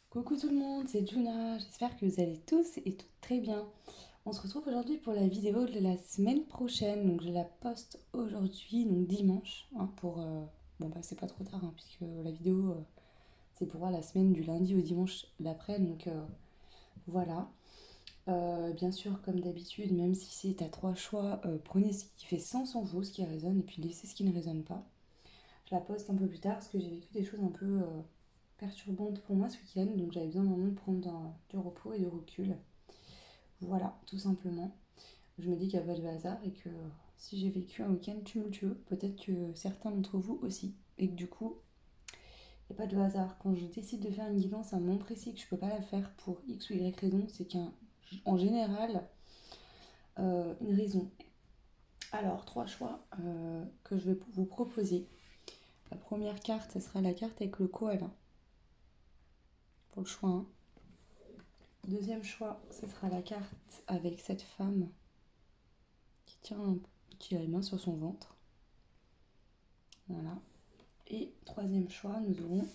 Coucou tout le monde, c'est Juna, j'espère que vous allez tous et toutes très bien. On se retrouve aujourd'hui pour la vidéo de la semaine prochaine, donc je la poste aujourd'hui, donc dimanche, hein, Bon bah c'est pas trop tard, hein, puisque la vidéo c'est pour voir la semaine du lundi au dimanche d'après, donc voilà. Bien sûr, comme d'habitude, même si c'est à trois choix, prenez ce qui fait sens en vous, ce qui résonne, et puis laissez ce qui ne résonne pas. Je la poste un peu plus tard parce que j'ai vécu des choses un peu perturbante pour moi ce week-end, donc j'avais besoin vraiment de prendre du repos et de recul. Voilà, tout simplement. Je me dis qu'il n'y a pas de hasard et que si j'ai vécu un week-end tumultueux, peut-être que certains d'entre vous aussi, et que du coup, il n'y a pas de hasard. Quand je décide de faire une guidance à un moment précis que je ne peux pas la faire pour X ou Y raison, c'est qu'en général, une raison. Alors, trois choix que je vais vous proposer. La première carte, ce sera la carte avec le koala, pour le choix 1. Deuxième choix, ce sera la carte avec cette femme qui a les mains sur son ventre. Voilà. Et troisième choix, nous aurons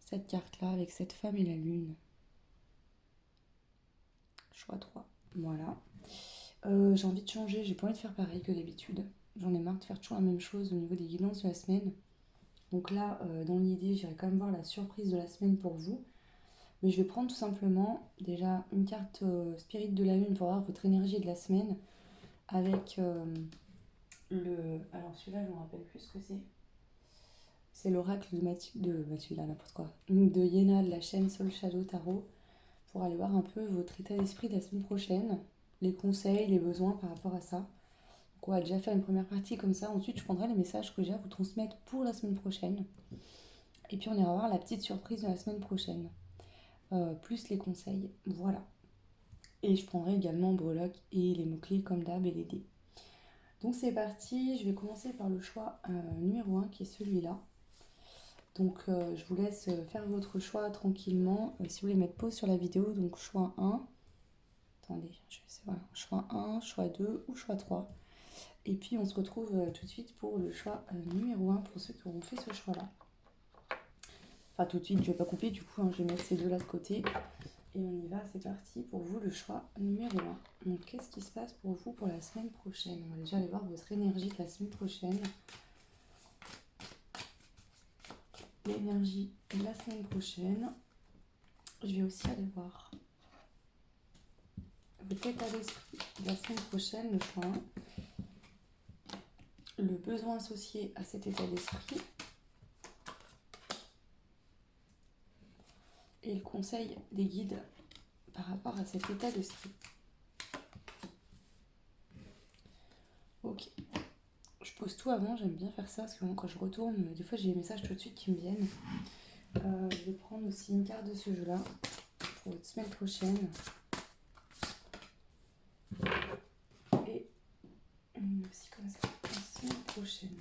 cette carte-là avec cette femme et la lune. Choix 3. Voilà. J'ai envie de changer, j'ai pas envie de faire pareil que d'habitude. J'en ai marre de faire toujours la même chose au niveau des guidances de la semaine. Donc là, dans l'idée, j'irai quand même voir la surprise de la semaine pour vous. Mais je vais prendre tout simplement déjà une carte spirit de la lune pour voir votre énergie de la semaine avec Alors celui-là, je me rappelle plus ce que c'est. C'est l'oracle de Mathilde, n'importe quoi. De Yéna de la chaîne Soul Shadow Tarot pour aller voir un peu votre état d'esprit de la semaine prochaine, les conseils, les besoins par rapport à ça. Donc on va déjà faire une première partie comme ça. Ensuite, je prendrai les messages que j'ai à vous transmettre pour la semaine prochaine. Et puis on ira voir la petite surprise de la semaine prochaine. Plus les conseils. Voilà. Et je prendrai également breloque et les mots-clés comme d'hab et les dés. Donc c'est parti, je vais commencer par le choix numéro 1 qui est celui-là. Donc je vous laisse faire votre choix tranquillement. Si vous voulez mettre pause sur la vidéo, donc choix 1. Attendez, voilà, choix 1, choix 2 ou choix 3. Et puis on se retrouve tout de suite pour le choix numéro 1 pour ceux qui auront fait ce choix-là. Enfin tout de suite, je vais pas couper du coup, hein, je vais mettre ces deux-là de côté. Et on y va, c'est parti pour vous le choix numéro 1. Donc qu'est-ce qui se passe pour vous pour la semaine prochaine? On va déjà aller voir votre énergie de la semaine prochaine. L'énergie de la semaine prochaine. Je vais aussi aller voir votre état d'esprit de la semaine prochaine, le choix 1. Le besoin associé à cet état d'esprit. Et le conseil des guides par rapport à cet état d'esprit. Ok. Je pose tout avant, j'aime bien faire ça parce que quand je retourne, des fois j'ai des messages tout de suite qui me viennent. Je vais prendre aussi une carte de ce jeu-là pour votre semaine prochaine. Et une aussi comme ça, la semaine prochaine.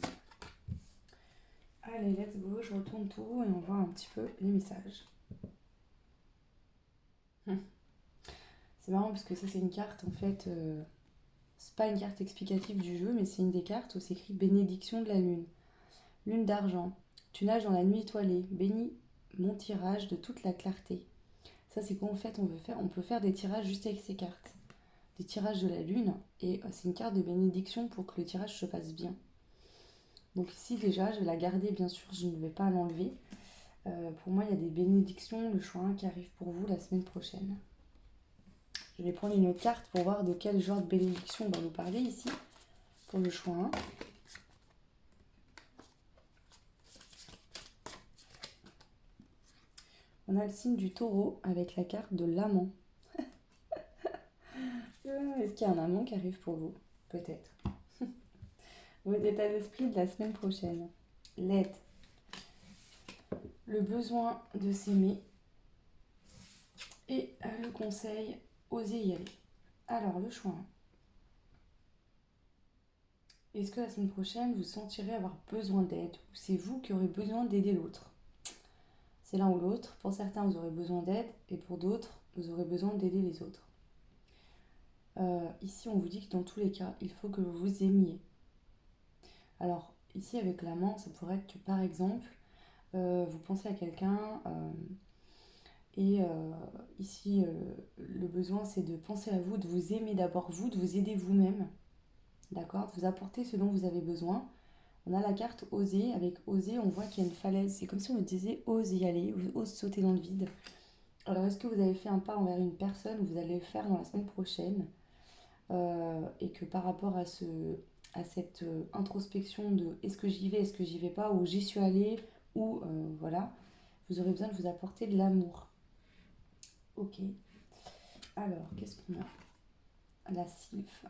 Allez, let's go, je retourne tout et on voit un petit peu les messages. C'est marrant parce que ça c'est une carte en fait, c'est pas une carte explicative du jeu, mais c'est une des cartes où c'est écrit bénédiction de la lune. Lune d'argent, tu nages dans la nuit étoilée, bénis mon tirage de toute la clarté. Ça c'est quoi en fait, on peut faire des tirages juste avec ces cartes. Des tirages de la lune, et c'est une carte de bénédiction pour que le tirage se passe bien. Donc ici déjà, je vais la garder bien sûr, je ne vais pas l'enlever. Pour moi, il y a des bénédictions, le choix 1 qui arrive pour vous la semaine prochaine. Je vais prendre une autre carte pour voir de quel genre de bénédiction on va nous parler ici, pour le choix 1. On a le signe du taureau avec la carte de l'amant. Est-ce qu'il y a un amant qui arrive pour vous? Peut-être. Votre état d'esprit de la semaine prochaine. L'aide. Le besoin de s'aimer. Et le conseil, oser y aller. Alors, le choix 1. Est-ce que la semaine prochaine, vous sentirez avoir besoin d'aide ou c'est vous qui aurez besoin d'aider l'autre? C'est l'un ou l'autre. Pour certains, vous aurez besoin d'aide et pour d'autres, vous aurez besoin d'aider les autres. Ici, on vous dit que dans tous les cas, il faut que vous vous aimiez. Alors, ici, avec l'amant, ça pourrait être que, par exemple, vous pensez à quelqu'un Et ici, le besoin, c'est de penser à vous, de vous aimer d'abord vous, de vous aider vous-même, d'accord? De vous apporter ce dont vous avez besoin. On a la carte oser. Avec oser, on voit qu'il y a une falaise. C'est comme si on vous disait ose y aller, ose sauter dans le vide. Alors, est-ce que vous avez fait un pas envers une personne ou vous allez le faire dans la semaine prochaine et que par rapport à cette introspection de est-ce que j'y vais, est-ce que j'y vais pas, ou j'y suis allée, ou voilà, vous aurez besoin de vous apporter de l'amour. Ok. Alors, qu'est-ce qu'on a? La sylphe.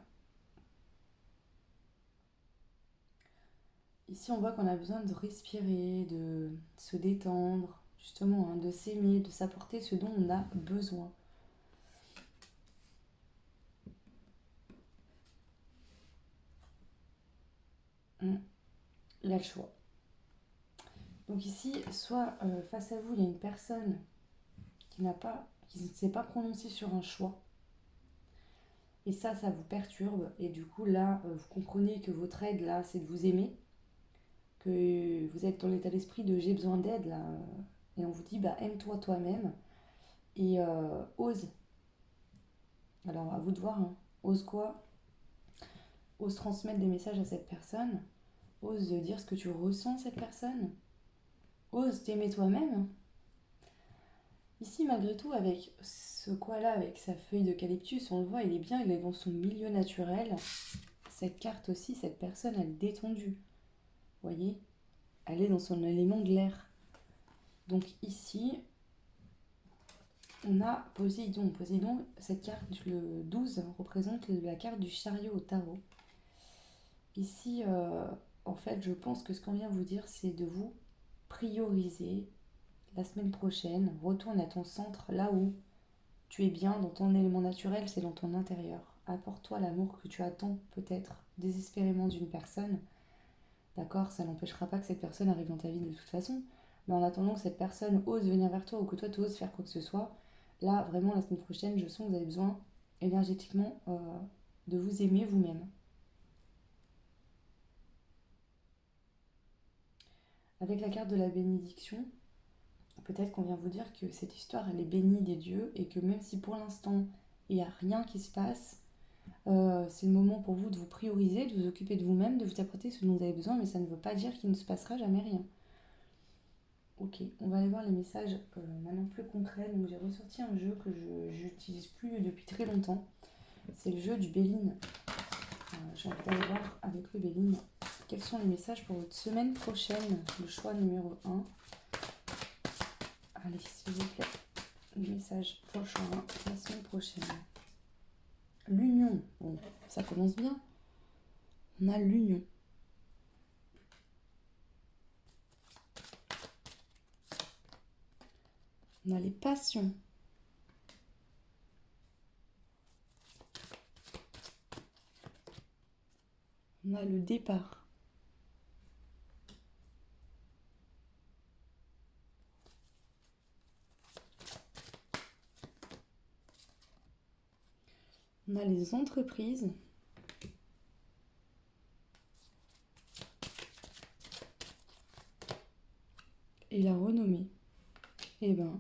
Ici, on voit qu'on a besoin de respirer, de se détendre, justement, hein, de s'aimer, de s'apporter ce dont on a besoin. Il y a le choix. Donc ici, soit face à vous, il y a une personne qui ne s'est pas prononcée sur un choix, et ça vous perturbe, et du coup là, vous comprenez que votre aide là, c'est de vous aimer, que vous êtes dans l'état d'esprit de j'ai besoin d'aide là, et on vous dit bah aime-toi toi-même, et ose. Alors à vous de voir, hein. Ose quoi? Ose transmettre des messages à cette personne, ose dire ce que tu ressens à cette personne, ose t'aimer toi-même. Ici, malgré tout, avec ce koala, avec sa feuille d'eucalyptus, on le voit, il est bien, il est dans son milieu naturel. Cette carte aussi, cette personne, elle est détendue. Vous voyez? Elle est dans son élément de l'air. Donc ici, on a Poséidon. Poséidon, cette carte, le 12, représente la carte du chariot au tarot. Ici, en fait, je pense que ce qu'on vient vous dire, c'est de vous prioriser la semaine prochaine. Retourne à ton centre, là où tu es bien dans ton élément naturel, c'est dans ton intérieur. Apporte-toi l'amour que tu attends peut-être désespérément d'une personne. D'accord? Ça n'empêchera pas que cette personne arrive dans ta vie de toute façon. Mais en attendant que cette personne ose venir vers toi ou que toi tu oses faire quoi que ce soit, là vraiment la semaine prochaine, je sens que vous avez besoin énergétiquement de vous aimer vous-même. Avec la carte de la bénédiction, peut-être qu'on vient vous dire que cette histoire elle est bénie des dieux et que même si pour l'instant il n'y a rien qui se passe, c'est le moment pour vous de vous prioriser, de vous occuper de vous-même, de vous apporter ce dont vous avez besoin, mais ça ne veut pas dire qu'il ne se passera jamais rien. Ok, on va aller voir les messages maintenant plus concrets. Donc j'ai ressorti un jeu que je n'utilise plus depuis très longtemps. C'est le jeu du Béline. J'ai envie d'aller voir avec le Béline quels sont les messages pour votre semaine prochaine. Le choix numéro 1. Allez, s'il vous plaît. Le message prochain, la semaine prochaine. L'union. Bon, ça commence bien. On a l'union. On a les passions. On a le départ. On a les entreprises. Et la renommée. Eh ben,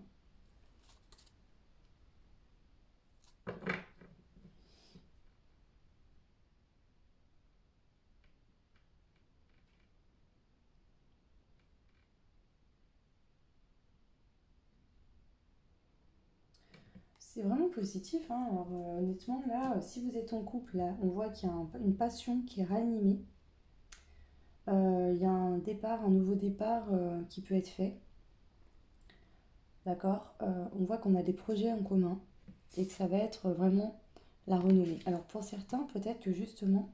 c'est vraiment positif, hein. Alors, honnêtement, là, si vous êtes en couple, là, on voit qu'il y a une passion qui est ranimée. Il y a un départ, un nouveau départ qui peut être fait. D'accord? On voit qu'on a des projets en commun et que ça va être vraiment la renommée. Alors, pour certains, peut-être que justement,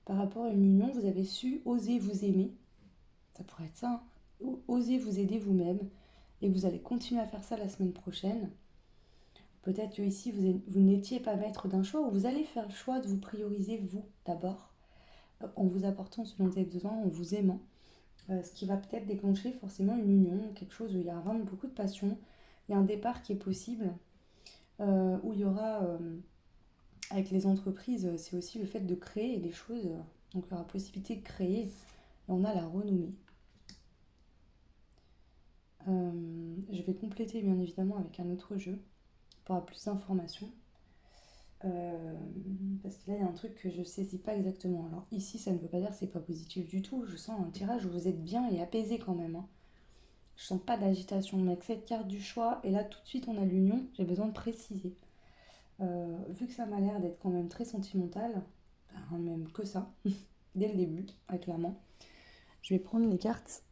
par rapport à une union, vous avez su oser vous aimer. Ça pourrait être ça, hein. Oser vous aider vous-même. Et vous allez continuer à faire ça la semaine prochaine. Peut-être que ici, vous n'étiez pas maître d'un choix ou vous allez faire le choix de vous prioriser vous d'abord, en vous apportant ce dont vous avez besoin, en vous aimant. Ce qui va peut-être déclencher forcément une union, quelque chose où il y a vraiment beaucoup de passion. Il y a un départ qui est possible, où il y aura, avec les entreprises, c'est aussi le fait de créer des choses. Donc il y aura possibilité de créer. Et on a la renommée. Je vais compléter bien évidemment avec un autre jeu pour avoir plus d'informations. Parce que là, il y a un truc que je saisis pas exactement. Alors ici, ça ne veut pas dire que c'est pas positif du tout. Je sens un tirage où vous êtes bien et apaisé quand même, hein. Je sens pas d'agitation. Mais avec cette carte du choix, et là tout de suite on a l'union, j'ai besoin de préciser. Vu que ça m'a l'air d'être quand même très sentimental, enfin, même que ça, dès le début, avec l'amant, je vais prendre les cartes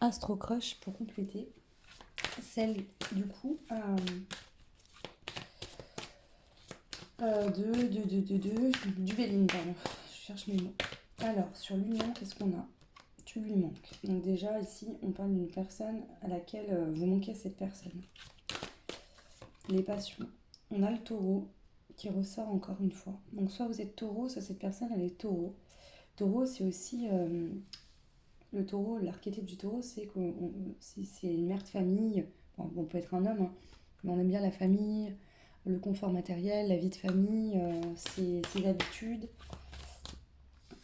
Astro Crush pour compléter. Celle du coup du Béline, pardon. Je cherche mes mots. Alors, sur l'union, qu'est-ce qu'on a? Tu lui manques. Donc déjà, ici, on parle d'une personne à laquelle vous manquez à cette personne. Les passions. On a le taureau qui ressort encore une fois. Donc soit vous êtes taureau, soit cette personne, elle est taureau. Taureau, c'est aussi... le taureau, l'archétype du taureau, c'est que c'est une mère de famille. Bon, on peut être un homme, hein, mais on aime bien la famille, le confort matériel, la vie de famille, ses habitudes.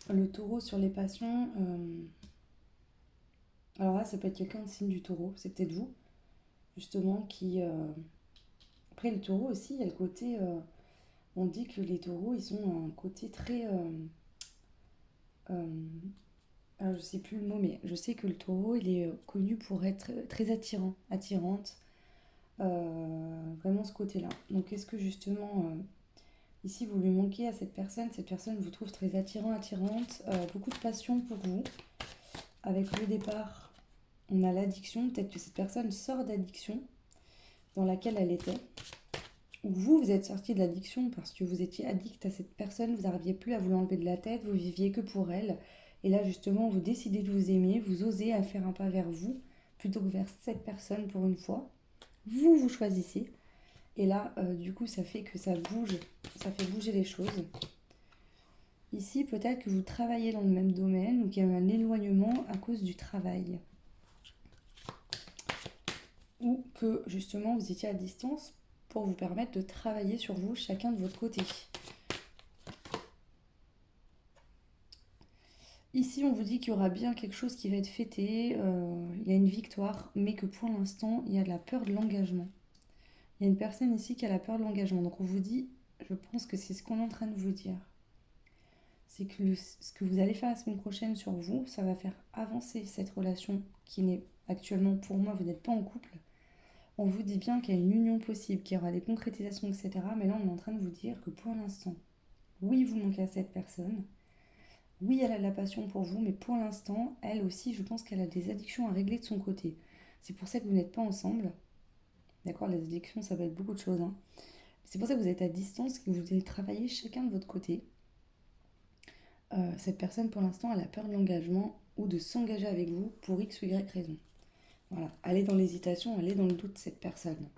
Le taureau sur les passions... alors là, ça peut être quelqu'un de signe du taureau, c'est peut-être vous, justement, qui... Après, le taureau aussi, il y a le côté... on dit que les taureaux, ils ont un côté très... alors, je sais plus le mot, mais je sais que le taureau, il est connu pour être très attirant, attirante. Vraiment ce côté-là. Donc, est-ce que justement, ici, vous lui manquez à cette personne vous trouve très attirant, attirante, beaucoup de passion pour vous. Avec le départ, on a l'addiction. Peut-être que cette personne sort d'addiction dans laquelle elle était. Ou vous, vous êtes sorti de l'addiction parce que vous étiez addict à cette personne, vous n'arriviez plus à vous l'enlever de la tête, vous viviez que pour elle. Et là, justement, vous décidez de vous aimer, vous osez à faire un pas vers vous plutôt que vers cette personne pour une fois. Vous, vous choisissez. Et là, du coup, ça fait que ça bouge, ça fait bouger les choses. Ici, peut-être que vous travaillez dans le même domaine ou qu'il y a eu un éloignement à cause du travail. Ou que, justement, vous étiez à distance pour vous permettre de travailler sur vous, chacun de votre côté. Ici, on vous dit qu'il y aura bien quelque chose qui va être fêté, il y a une victoire, mais que pour l'instant, il y a de la peur de l'engagement. Il y a une personne ici qui a la peur de l'engagement. Donc on vous dit, je pense que c'est ce qu'on est en train de vous dire. C'est que ce que vous allez faire la semaine prochaine sur vous, ça va faire avancer cette relation qui n'est actuellement, pour moi, vous n'êtes pas en couple. On vous dit bien qu'il y a une union possible, qu'il y aura des concrétisations, etc. Mais là, on est en train de vous dire que pour l'instant, oui, vous manquez à cette personne. Oui, elle a de la passion pour vous, mais pour l'instant, elle aussi, je pense qu'elle a des addictions à régler de son côté. C'est pour ça que vous n'êtes pas ensemble. D'accord, les addictions, ça peut être beaucoup de choses, hein. C'est pour ça que vous êtes à distance, que vous allez travailler chacun de votre côté. Cette personne, pour l'instant, elle a peur de l'engagement ou de s'engager avec vous pour X ou Y raison. Voilà, elle est dans l'hésitation, elle est dans le doute, cette personne.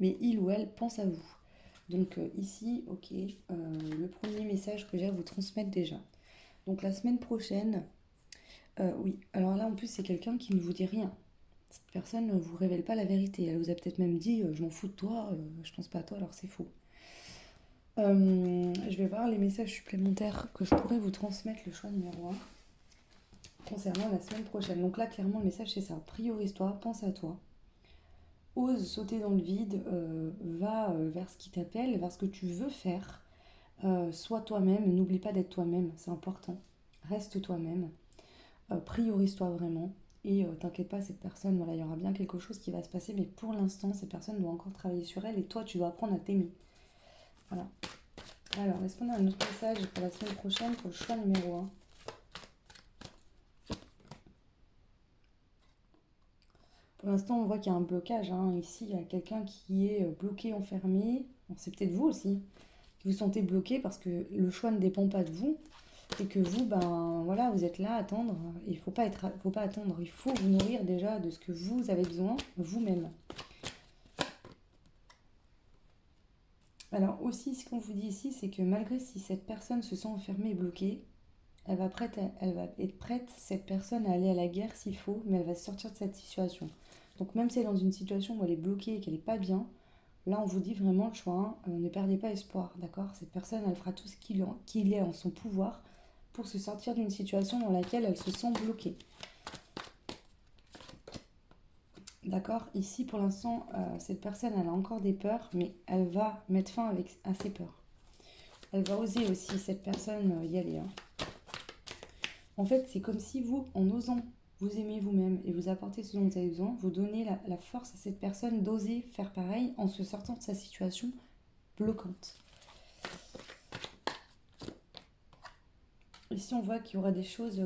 Mais il ou elle pense à vous. Donc ici, ok, le premier message que j'ai à vous transmettre déjà. Donc la semaine prochaine, oui, alors là en plus c'est quelqu'un qui ne vous dit rien. Cette personne ne vous révèle pas la vérité. Elle vous a peut-être même dit je m'en fous de toi, je pense pas à toi, alors c'est faux. Je vais voir les messages supplémentaires que je pourrais vous transmettre, le choix numéro 1, concernant la semaine prochaine. Donc là clairement le message c'est ça, priorise-toi, pense à toi. Ose sauter dans le vide, va vers ce qui t'appelle, vers ce que tu veux faire. Sois toi-même, n'oublie pas d'être toi-même, c'est important. Reste toi-même, priorise-toi vraiment. Et t'inquiète pas, cette personne, voilà, il y aura bien quelque chose qui va se passer, mais pour l'instant, cette personne doit encore travailler sur elle et toi, tu dois apprendre à t'aimer. Voilà. Alors, est-ce qu'on a un autre message pour la semaine prochaine pour le choix numéro 1? Pour l'instant, on voit qu'il y a un blocage, hein. Ici, il y a quelqu'un qui est bloqué, enfermé. Bon, c'est peut-être vous aussi, qui vous sentez bloqué parce que le choix ne dépend pas de vous. Et que vous, ben voilà, vous êtes là à attendre. Il faut pas faut pas attendre. Il faut vous nourrir déjà de ce que vous avez besoin vous-même. Alors aussi, ce qu'on vous dit ici, c'est que malgré si cette personne se sent enfermée et bloquée, elle va être prête, cette personne, à aller à la guerre s'il faut, mais elle va sortir de cette situation. Donc même si elle est dans une situation où elle est bloquée et qu'elle n'est pas bien, là on vous dit vraiment le choix, hein, ne perdez pas espoir, d'accord? Cette personne, elle fera tout ce qu'il est en son pouvoir pour se sortir d'une situation dans laquelle elle se sent bloquée. D'accord? Ici, pour l'instant, cette personne, elle a encore des peurs, mais elle va mettre fin à ses peurs. Elle va oser aussi, cette personne, y aller, hein. En fait, c'est comme si vous, en osant vous aimer vous-même et vous apporter ce dont vous avez besoin, vous donnez la force à cette personne d'oser faire pareil en se sortant de sa situation bloquante. Ici, on voit qu'il y aura des choses...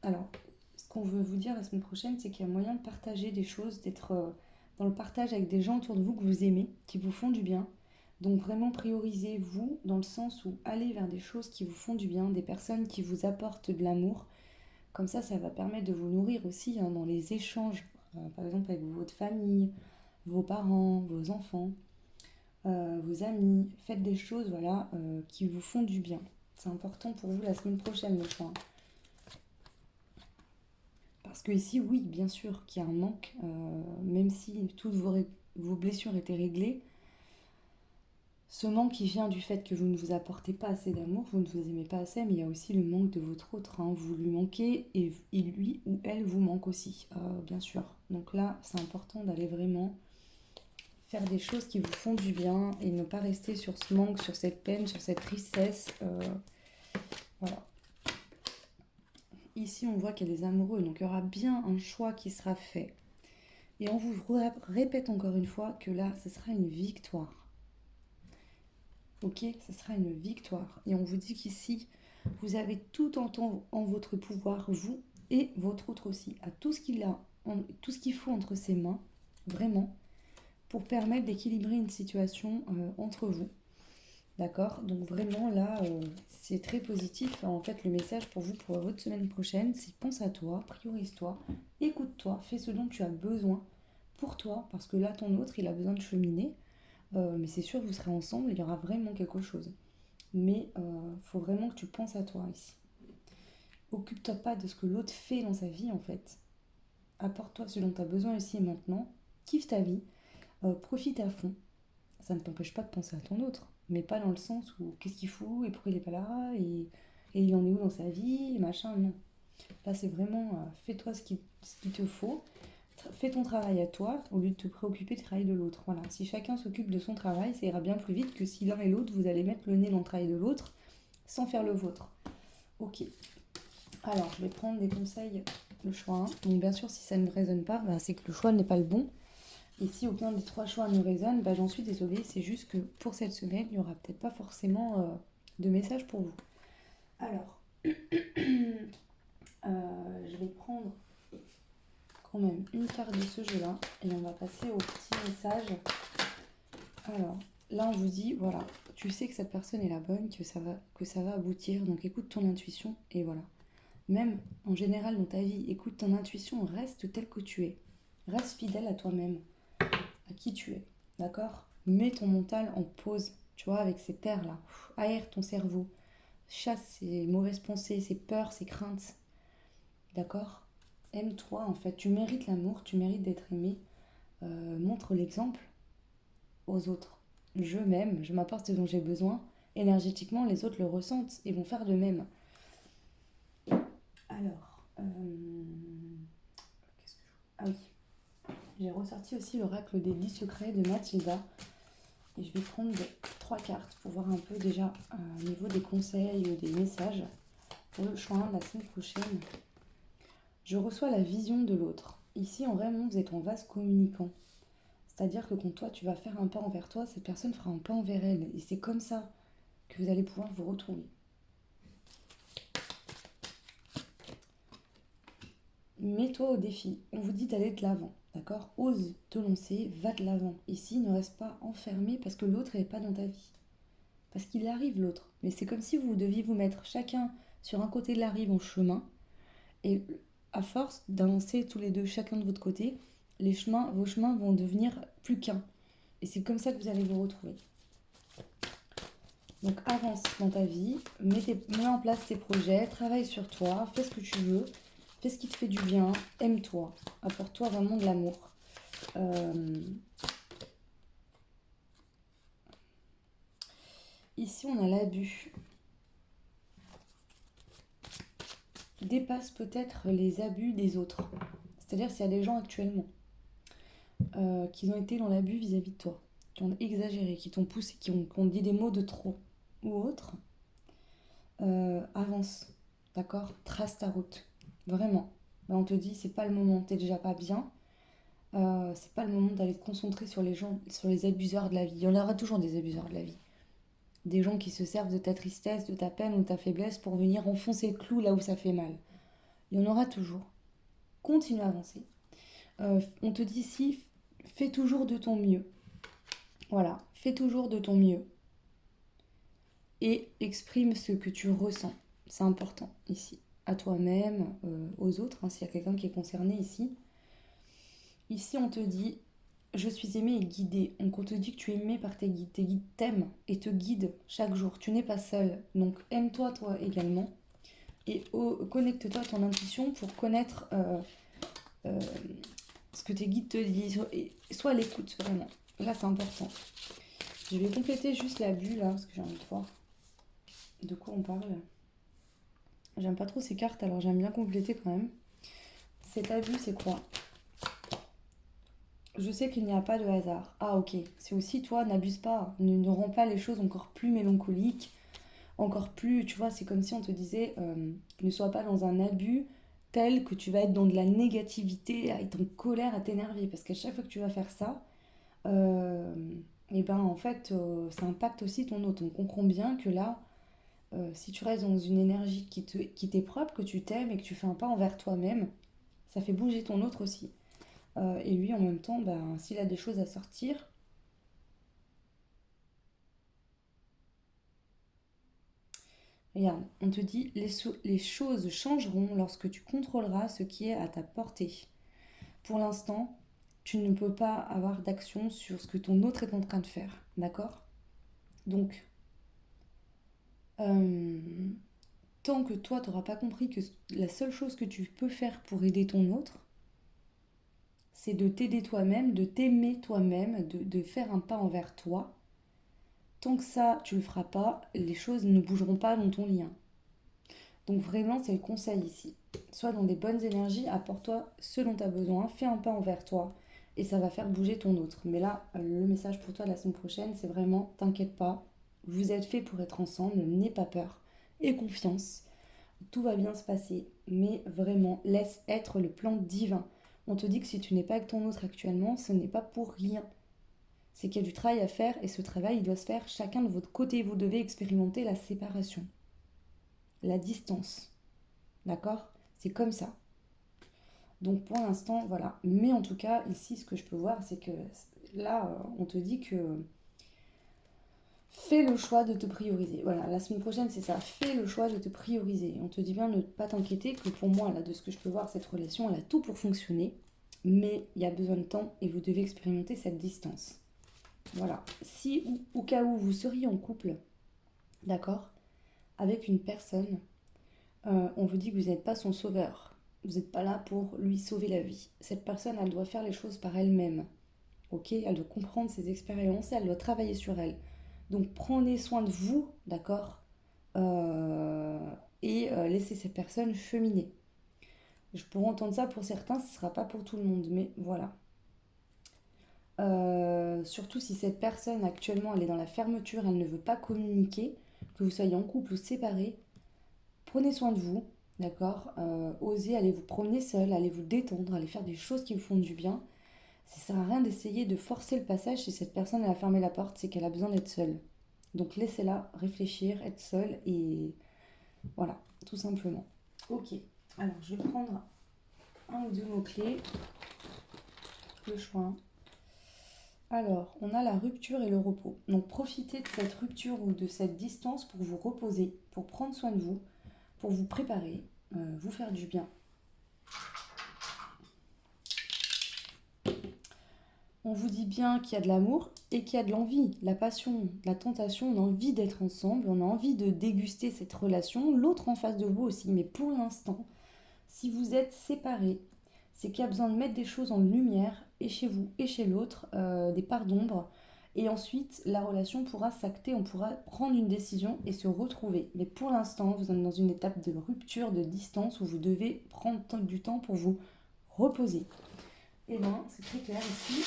alors, ce qu'on veut vous dire la semaine prochaine, c'est qu'il y a moyen de partager des choses, d'être dans le partage avec des gens autour de vous que vous aimez, qui vous font du bien. Donc vraiment priorisez vous dans le sens où allez vers des choses qui vous font du bien, des personnes qui vous apportent de l'amour. Comme ça va permettre de vous nourrir aussi hein, dans les échanges, par exemple avec votre famille, vos parents, vos enfants, vos amis. Faites des choses voilà, qui vous font du bien. C'est important pour vous la semaine prochaine, le choix. Parce que ici, oui, bien sûr qu'il y a un manque, même si toutes vos blessures étaient réglées, ce manque qui vient du fait que vous ne vous apportez pas assez d'amour, vous ne vous aimez pas assez, mais il y a aussi le manque de votre autre. Hein. Vous lui manquez et lui ou elle vous manque aussi, bien sûr. Donc là, c'est important d'aller vraiment faire des choses qui vous font du bien et ne pas rester sur ce manque, sur cette peine, sur cette tristesse. Voilà. Ici, on voit qu'il y a des amoureux, donc il y aura bien un choix qui sera fait. Et on vous répète encore une fois que là, ce sera une victoire. Ok, ce sera une victoire. Et on vous dit qu'ici, vous avez tout en votre pouvoir, vous et votre autre aussi, à tout ce tout ce qu'il faut entre ses mains, vraiment, pour permettre d'équilibrer une situation entre vous. D'accord? Donc vraiment là, c'est très positif. En fait, le message pour vous, pour votre semaine prochaine, c'est pense à toi, priorise-toi, écoute-toi, fais ce dont tu as besoin pour toi, parce que là, ton autre, il a besoin de cheminer. Mais c'est sûr, vous serez ensemble, il y aura vraiment quelque chose. Mais faut vraiment que tu penses à toi ici. Occupe-toi pas de ce que l'autre fait dans sa vie en fait. Apporte-toi ce dont tu as besoin ici et maintenant. Kiffe ta vie. Profite à fond. Ça ne t'empêche pas de penser à ton autre. Mais pas dans le sens où qu'est-ce qu'il fout et pourquoi il est pas là et il en est où dans sa vie et machin. Non. Là c'est vraiment fais-toi ce qu'il te faut. Fais ton travail à toi au lieu de te préoccuper du travail de l'autre. Voilà. Si chacun s'occupe de son travail, ça ira bien plus vite que si l'un et l'autre vous allez mettre le nez dans le travail de l'autre sans faire le vôtre. Ok. Alors, je vais prendre des conseils, le choix 1. Donc, bien sûr, si ça ne résonne pas, bah, c'est que le choix n'est pas le bon. Et si aucun des 3 choix ne résonne, bah, j'en suis désolée. C'est juste que pour cette semaine, il n'y aura peut-être pas forcément de message pour vous. Alors, je vais prendre quand même une carte de ce jeu-là. Et on va passer au petit message. Alors, là, on vous dit, voilà, tu sais que cette personne est la bonne, que ça va aboutir. Donc, écoute ton intuition et voilà. Même en général dans ta vie, écoute ton intuition, reste tel que tu es. Reste fidèle à toi-même, à qui tu es. D'accord? Mets ton mental en pause, tu vois, avec ces terres-là. Aère ton cerveau. Chasse ces mauvaises pensées, ces peurs, ces craintes. D'accord? Aime-toi, en fait. Tu mérites l'amour, tu mérites d'être aimé. Montre l'exemple aux autres. Je m'aime, je m'apporte ce dont j'ai besoin. Énergétiquement, les autres le ressentent et vont faire de même. Alors, ah oui, j'ai ressorti aussi l'oracle des 10 secrets de Mathilda. Et je vais prendre 3 cartes pour voir un peu déjà au niveau des conseils ou des messages pour le choix 1 de la semaine prochaine. Je reçois la vision de l'autre. Ici, en vraiment, vous êtes en vase communicant. C'est-à-dire que quand toi, tu vas faire un pas envers toi, cette personne fera un pas envers elle. Et c'est comme ça que vous allez pouvoir vous retrouver. Mets-toi au défi. On vous dit d'aller de l'avant, d'accord? Ose te lancer, va de l'avant. Ici, ne reste pas enfermé parce que l'autre n'est pas dans ta vie. Parce qu'il arrive l'autre. Mais c'est comme si vous deviez vous mettre chacun sur un côté de la rive en chemin. Et à force d'avancer tous les deux, chacun de votre côté, vos chemins vont devenir plus qu'un. Et c'est comme ça que vous allez vous retrouver. Donc avance dans ta vie, mets en place tes projets, travaille sur toi, fais ce que tu veux, fais ce qui te fait du bien, aime-toi, apporte-toi vraiment de l'amour. Ici, on a l'abus. Dépasse peut-être les abus des autres. C'est-à-dire s'il y a des gens actuellement qui ont été dans l'abus vis-à-vis de toi, qui ont exagéré, qui t'ont poussé, qui ont dit des mots de trop ou autre, avance, d'accord? Trace ta route, vraiment. Là, on te dit, c'est pas le moment, t'es déjà pas bien, c'est pas le moment d'aller te concentrer sur les gens, sur les abuseurs de la vie. Il y en aura toujours des abuseurs de la vie. Des gens qui se servent de ta tristesse, de ta peine ou de ta faiblesse pour venir enfoncer le clou là où ça fait mal. Il y en aura toujours. Continue à avancer. On te dit ici, fais toujours de ton mieux. Voilà, fais toujours de ton mieux. Et exprime ce que tu ressens. C'est important ici. À toi-même, aux autres, hein, s'il y a quelqu'un qui est concerné ici. Ici, on te dit, je suis aimé et guidé. Donc, on te dit que tu es aimé par tes guides. Tes guides t'aiment et te guident chaque jour. Tu n'es pas seul. Donc, aime-toi, toi également. Et connecte-toi à ton intuition pour connaître euh, ce que tes guides te disent. Et sois à l'écoute, vraiment. Là, c'est important. Je vais compléter juste la bulle, là, parce que j'ai envie de voir de quoi on parle. J'aime pas trop ces cartes, alors j'aime bien compléter quand même. Cet abus, c'est quoi? Je sais qu'il n'y a pas de hasard. Ah, ok. C'est aussi, toi, n'abuse pas. Ne rends pas les choses encore plus mélancoliques, encore plus. Tu vois, c'est comme si on te disait ne sois pas dans un abus tel que tu vas être dans de la négativité, à être en colère, à t'énerver. Parce qu'à chaque fois que tu vas faire ça, euh, et ben en fait, ça impacte aussi ton autre. On comprend bien que là, si tu restes dans une énergie qui t'est propre, que tu t'aimes et que tu fais un pas envers toi-même, ça fait bouger ton autre aussi. Et lui, en même temps, ben, s'il a des choses à sortir, regarde, on te dit les choses changeront lorsque tu contrôleras ce qui est à ta portée. Pour l'instant, tu ne peux pas avoir d'action sur ce que ton autre est en train de faire, d'accord? Donc, euh, tant que toi, tu n'auras pas compris que la seule chose que tu peux faire pour aider ton autre, c'est de t'aider toi-même, de t'aimer toi-même, de faire un pas envers toi. Tant que ça, tu le feras pas, les choses ne bougeront pas dans ton lien. Donc vraiment, c'est le conseil ici. Sois dans des bonnes énergies, apporte-toi ce dont tu as besoin, fais un pas envers toi et ça va faire bouger ton autre. Mais là, le message pour toi la semaine prochaine, c'est vraiment, t'inquiète pas, vous êtes fait pour être ensemble, n'aie pas peur et confiance. Tout va bien se passer, mais vraiment, laisse être le plan divin. On te dit que si tu n'es pas avec ton autre actuellement, ce n'est pas pour rien. C'est qu'il y a du travail à faire et ce travail, il doit se faire chacun de votre côté. Vous devez expérimenter la séparation, la distance. D'accord? C'est comme ça. Donc pour l'instant, voilà. Mais en tout cas, ici, ce que je peux voir, c'est que là, on te dit que fais le choix de te prioriser. Voilà, la semaine prochaine, c'est ça. Fais le choix de te prioriser. On te dit bien de ne pas t'inquiéter, que pour moi, là, de ce que je peux voir, cette relation, elle a tout pour fonctionner. Mais il y a besoin de temps et vous devez expérimenter cette distance. Voilà. Si au cas où vous seriez en couple, d'accord, avec une personne, on vous dit que vous n'êtes pas son sauveur. Vous n'êtes pas là pour lui sauver la vie. Cette personne, elle doit faire les choses par elle-même. Ok? Elle doit comprendre ses expériences, elle doit travailler sur elle. Donc prenez soin de vous, d'accord? Euh, et laissez cette personne cheminer. Je pourrais entendre ça pour certains, ce ne sera pas pour tout le monde, mais voilà. Surtout si cette personne actuellement elle est dans la fermeture, elle ne veut pas communiquer, que vous soyez en couple ou séparés, prenez soin de vous, d'accord? Osez aller vous promener seul, aller vous détendre, aller faire des choses qui vous font du bien. Ça sert à rien d'essayer de forcer le passage si cette personne elle a fermé la porte, c'est qu'elle a besoin d'être seule. Donc laissez-la réfléchir, être seule et voilà, tout simplement. Ok, alors je vais prendre un ou deux mots-clés, le choix. Alors, on a la rupture et le repos. Donc profitez de cette rupture ou de cette distance pour vous reposer, pour prendre soin de vous, pour vous préparer, vous faire du bien. On vous dit bien qu'il y a de l'amour et qu'il y a de l'envie, la passion, la tentation, on a envie d'être ensemble, on a envie de déguster cette relation, l'autre en face de vous aussi. Mais pour l'instant, si vous êtes séparés, c'est qu'il y a besoin de mettre des choses en lumière, et chez vous et chez l'autre, des parts d'ombre. Et ensuite, la relation pourra s'acter, on pourra prendre une décision et se retrouver. Mais pour l'instant, vous êtes dans une étape de rupture, de distance, où vous devez prendre du temps pour vous reposer. Et ben, c'est très clair ici.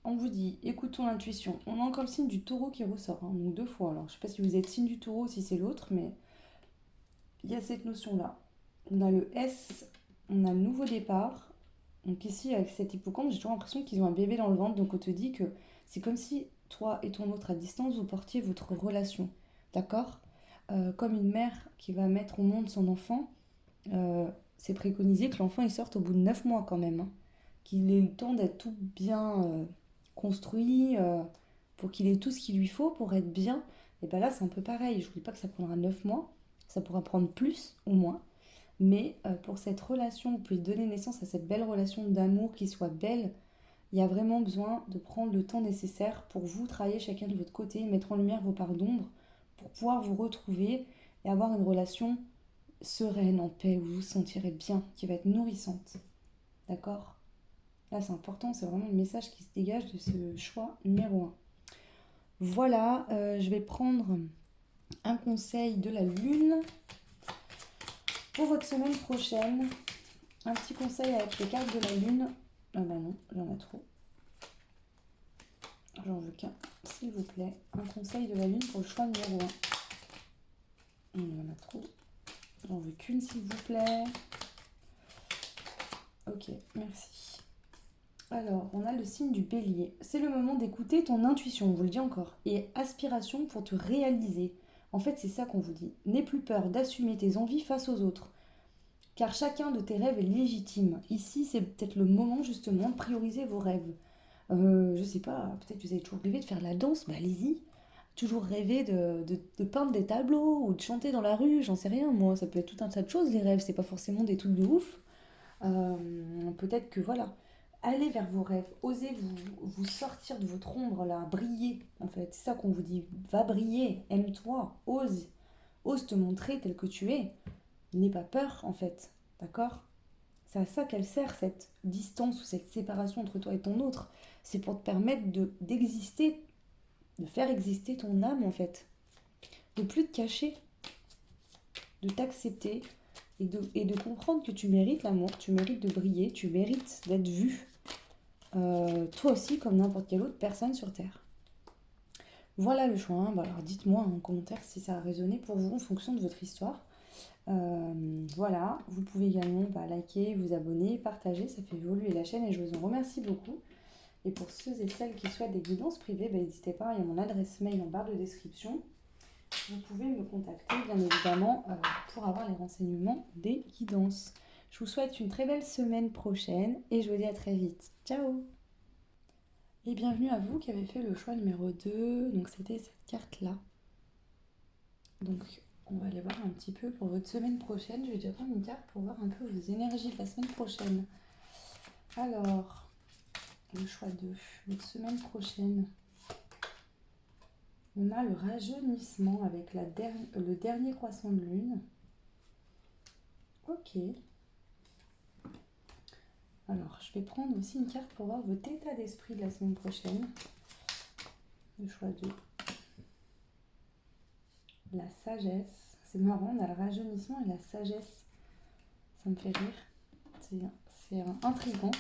On vous dit, écoutons l'intuition. On a encore le signe du taureau qui ressort, hein, donc 2 fois. Alors, je ne sais pas si vous êtes signe du taureau, si c'est l'autre, mais il y a cette notion-là. On a le S, on a le nouveau départ. Donc ici, avec cet hippocampe, j'ai toujours l'impression qu'ils ont un bébé dans le ventre. Donc on te dit que c'est comme si toi et ton autre à distance, vous portiez votre relation. D'accord. Comme une mère qui va mettre au monde son enfant, c'est préconisé que l'enfant il sorte au bout de 9 mois quand même, hein. Qu'il ait le temps d'être tout bien construit, pour qu'il ait tout ce qu'il lui faut pour être bien. Et bien là, c'est un peu pareil. Je ne vous dis pas que ça prendra 9 mois, ça pourra prendre plus ou moins. Mais pour cette relation, vous pouvez donner naissance à cette belle relation d'amour qui soit belle. Il y a vraiment besoin de prendre le temps nécessaire pour vous travailler chacun de votre côté, mettre en lumière vos parts d'ombre, pour pouvoir vous retrouver et avoir une relation sereine, en paix, où vous vous sentirez bien, qui va être nourrissante. D'accord. Là, c'est important, c'est vraiment le message qui se dégage de ce choix numéro un. Voilà, je vais prendre un conseil de la lune pour votre semaine prochaine. Un petit conseil avec les cartes de la lune. Ah bah non, j'en ai trop. J'en veux qu'un, s'il vous plaît. Un conseil de la lune pour le choix numéro 1. Il y en a trop. J'en veux qu'une, s'il vous plaît. Ok, merci. Alors, on a le signe du bélier. C'est le moment d'écouter ton intuition, on vous le dit encore. Et aspiration pour te réaliser. En fait, c'est ça qu'on vous dit. N'aie plus peur d'assumer tes envies face aux autres. Car chacun de tes rêves est légitime. Ici, c'est peut-être le moment justement de prioriser vos rêves. Je sais pas, peut-être que vous avez toujours rêvé de faire la danse, bah allez-y. Toujours rêvé de peindre des tableaux ou de chanter dans la rue, j'en sais rien, moi. Ça peut être tout un tas de choses, les rêves, c'est pas forcément des trucs de ouf. Peut-être que voilà, allez vers vos rêves, osez vous sortir de votre ombre là, briller en fait. C'est ça qu'on vous dit, va briller, aime-toi, ose te montrer tel que tu es. N'aie pas peur en fait, d'accord? C'est à ça qu'elle sert, cette distance ou cette séparation entre toi et ton autre. C'est pour te permettre d'exister, de faire exister ton âme en fait. De plus te cacher, de t'accepter et de comprendre que tu mérites l'amour, tu mérites de briller, tu mérites d'être vu. Toi aussi comme n'importe quelle autre personne sur Terre. Voilà le choix, hein. Bah, alors dites-moi en commentaire si ça a résonné pour vous en fonction de votre histoire. Voilà, vous pouvez également liker, vous abonner, partager, ça fait évoluer la chaîne et je vous en remercie beaucoup. Et pour ceux et celles qui souhaitent des guidances privées, n'hésitez pas, il y a mon adresse mail en barre de description. Vous pouvez me contacter bien évidemment pour avoir les renseignements des guidances. Je vous souhaite une très belle semaine prochaine et je vous dis à très vite. Ciao! Et bienvenue à vous qui avez fait le choix numéro 2, donc c'était cette carte-là. Donc on va aller voir un petit peu pour votre semaine prochaine. Je vais déjà prendre une carte pour voir un peu vos énergies de la semaine prochaine. Alors, le choix 2, votre semaine prochaine. On a le rajeunissement avec le dernier croissant de lune. Ok. Alors, je vais prendre aussi une carte pour voir votre état d'esprit de la semaine prochaine. Le choix 2. La sagesse. C'est marrant, on a le rajeunissement et la sagesse. Ça me fait rire. C'est intriguant.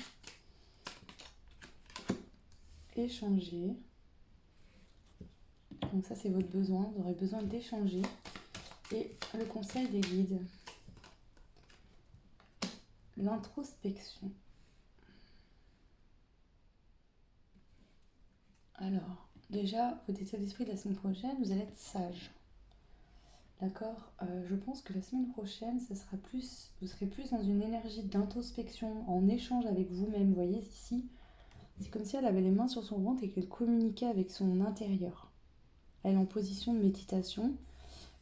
Échanger. Donc ça, c'est votre besoin. Vous aurez besoin d'échanger. Et le conseil des guides. L'introspection. Alors, déjà, votre état d'esprit de la semaine prochaine, vous allez être sage. D'accord. Je pense que la semaine prochaine, vous serez plus dans une énergie d'introspection, en échange avec vous-même. Vous voyez ici, c'est comme si elle avait les mains sur son ventre et qu'elle communiquait avec son intérieur. Elle est en position de méditation.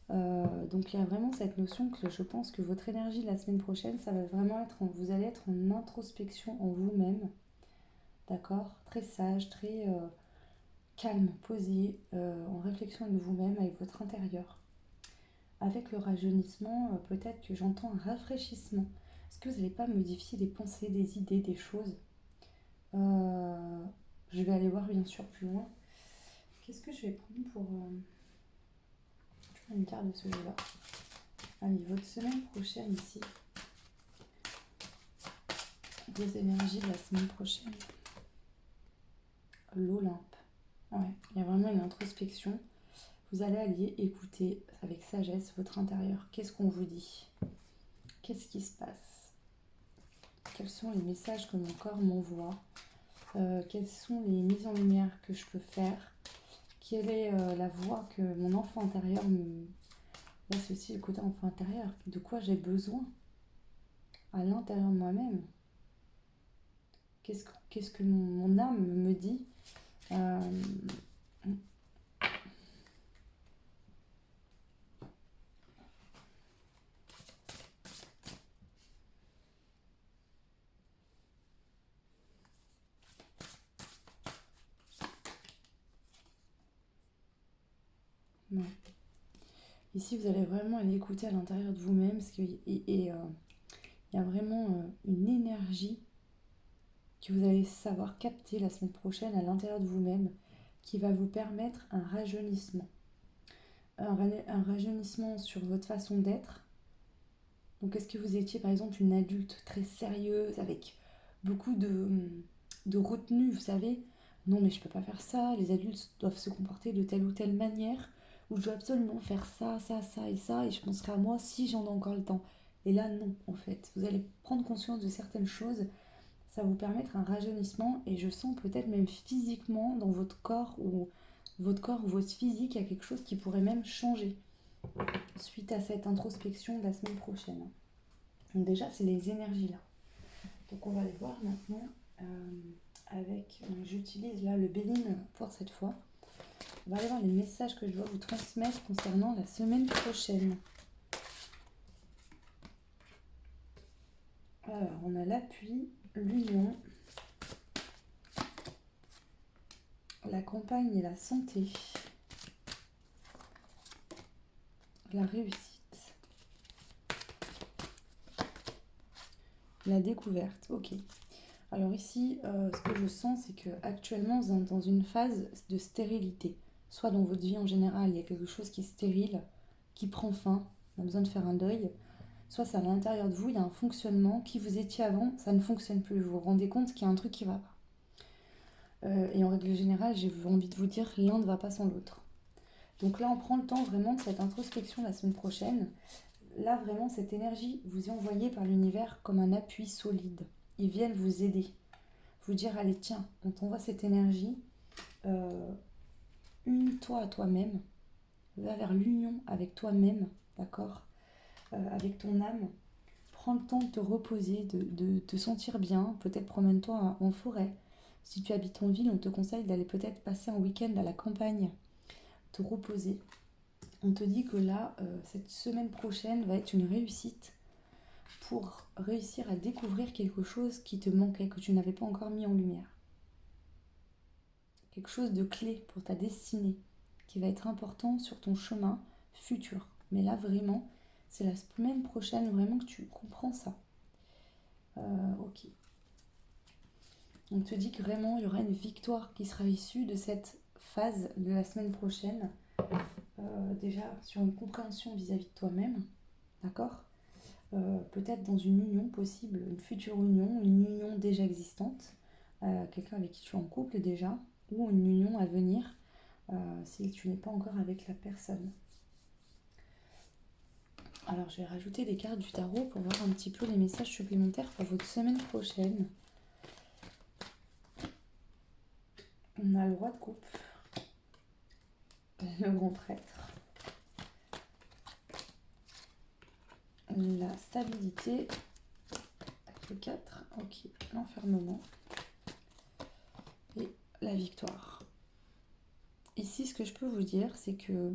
Donc il y a vraiment cette notion que je pense que votre énergie de la semaine prochaine, ça va vraiment être, vous allez être en introspection en vous-même. D'accord. Très sage, très calme, posé, en réflexion de vous-même avec votre intérieur. Avec le rajeunissement, peut-être que j'entends un rafraîchissement. Est-ce que vous n'allez pas modifier des pensées, des idées, des choses? Je vais aller voir bien sûr plus loin. Qu'est-ce que je vais prendre pour... Une carte de ce jeu-là. Allez, votre semaine prochaine ici. Vos énergies de la semaine prochaine. L'Olympe. Ouais, il y a vraiment une introspection. Vous allez aller écouter avec sagesse votre intérieur. Qu'est-ce qu'on vous dit? Qu'est-ce qui se passe? Quels sont les messages que mon corps m'envoie? Quelles sont les mises en lumière que je peux faire? Quelle est la voix que mon enfant intérieur me... Là, c'est aussi le côté enfant intérieur. De quoi j'ai besoin à l'intérieur de moi-même? Qu'est-ce que mon âme me dit? Euh, ouais. Ici, vous allez vraiment aller écouter à l'intérieur de vous-même parce qu'il y a vraiment une énergie que vous allez savoir capter la semaine prochaine à l'intérieur de vous-même qui va vous permettre un rajeunissement. Un rajeunissement sur votre façon d'être. Donc, est-ce que vous étiez par exemple une adulte très sérieuse avec beaucoup de retenue, vous savez? Non, mais je peux pas faire ça, les adultes doivent se comporter de telle ou telle manière, ou je dois absolument faire ça, ça, ça et ça, et je penserai à moi si j'en ai encore le temps. Et là, non, en fait. Vous allez prendre conscience de certaines choses, ça va vous permettre un rajeunissement, et je sens peut-être même physiquement dans votre corps ou votre physique, il y a quelque chose qui pourrait même changer suite à cette introspection de la semaine prochaine. Donc déjà, c'est les énergies là. Donc on va les voir maintenant avec... J'utilise là le Béline pour cette fois. On va aller voir les messages que je dois vous transmettre concernant la semaine prochaine. Alors, on a l'appui, l'union, la campagne et la santé, la réussite, la découverte. Ok. Alors ici, ce que je sens, c'est que actuellement vous êtes dans une phase de stérilité. Soit dans votre vie en général, il y a quelque chose qui est stérile, qui prend fin, on a besoin de faire un deuil. Soit c'est à l'intérieur de vous, il y a un fonctionnement qui vous étiez avant, ça ne fonctionne plus. Vous vous rendez compte qu'il y a un truc qui ne va pas. Et en règle générale, j'ai envie de vous dire, l'un ne va pas sans l'autre. Donc là, on prend le temps vraiment de cette introspection la semaine prochaine. Là, vraiment, cette énergie vous est envoyée par l'univers comme un appui solide. Ils viennent vous aider. Vous dire, allez, tiens, on t'envoie cette énergie. Unis-toi à toi-même. Va vers l'union avec toi-même, d'accord? Avec ton âme. Prends le temps de te reposer, de te sentir bien. Peut-être promène-toi en forêt. Si tu habites en ville, on te conseille d'aller peut-être passer un week-end à la campagne, te reposer. On te dit que là, cette semaine prochaine va être une réussite pour réussir à découvrir quelque chose qui te manquait, que tu n'avais pas encore mis en lumière. Quelque chose de clé pour ta destinée, qui va être important sur ton chemin futur. Mais là, vraiment, c'est la semaine prochaine vraiment que tu comprends ça. Ok. On te dit que vraiment, il y aura une victoire qui sera issue de cette phase de la semaine prochaine. Déjà, sur une compréhension vis-à-vis de toi-même, d'accord? Peut-être dans une union possible, une future union, une union déjà existante, quelqu'un avec qui tu es en couple déjà, ou une union à venir si tu n'es pas encore avec la personne. Alors je vais rajouter des cartes du tarot pour voir un petit peu les messages supplémentaires pour votre semaine prochaine. On a le roi de coupe, le grand prêtre, la stabilité, avec le 4, ok, l'enfermement et la victoire. Ici, ce que je peux vous dire, c'est que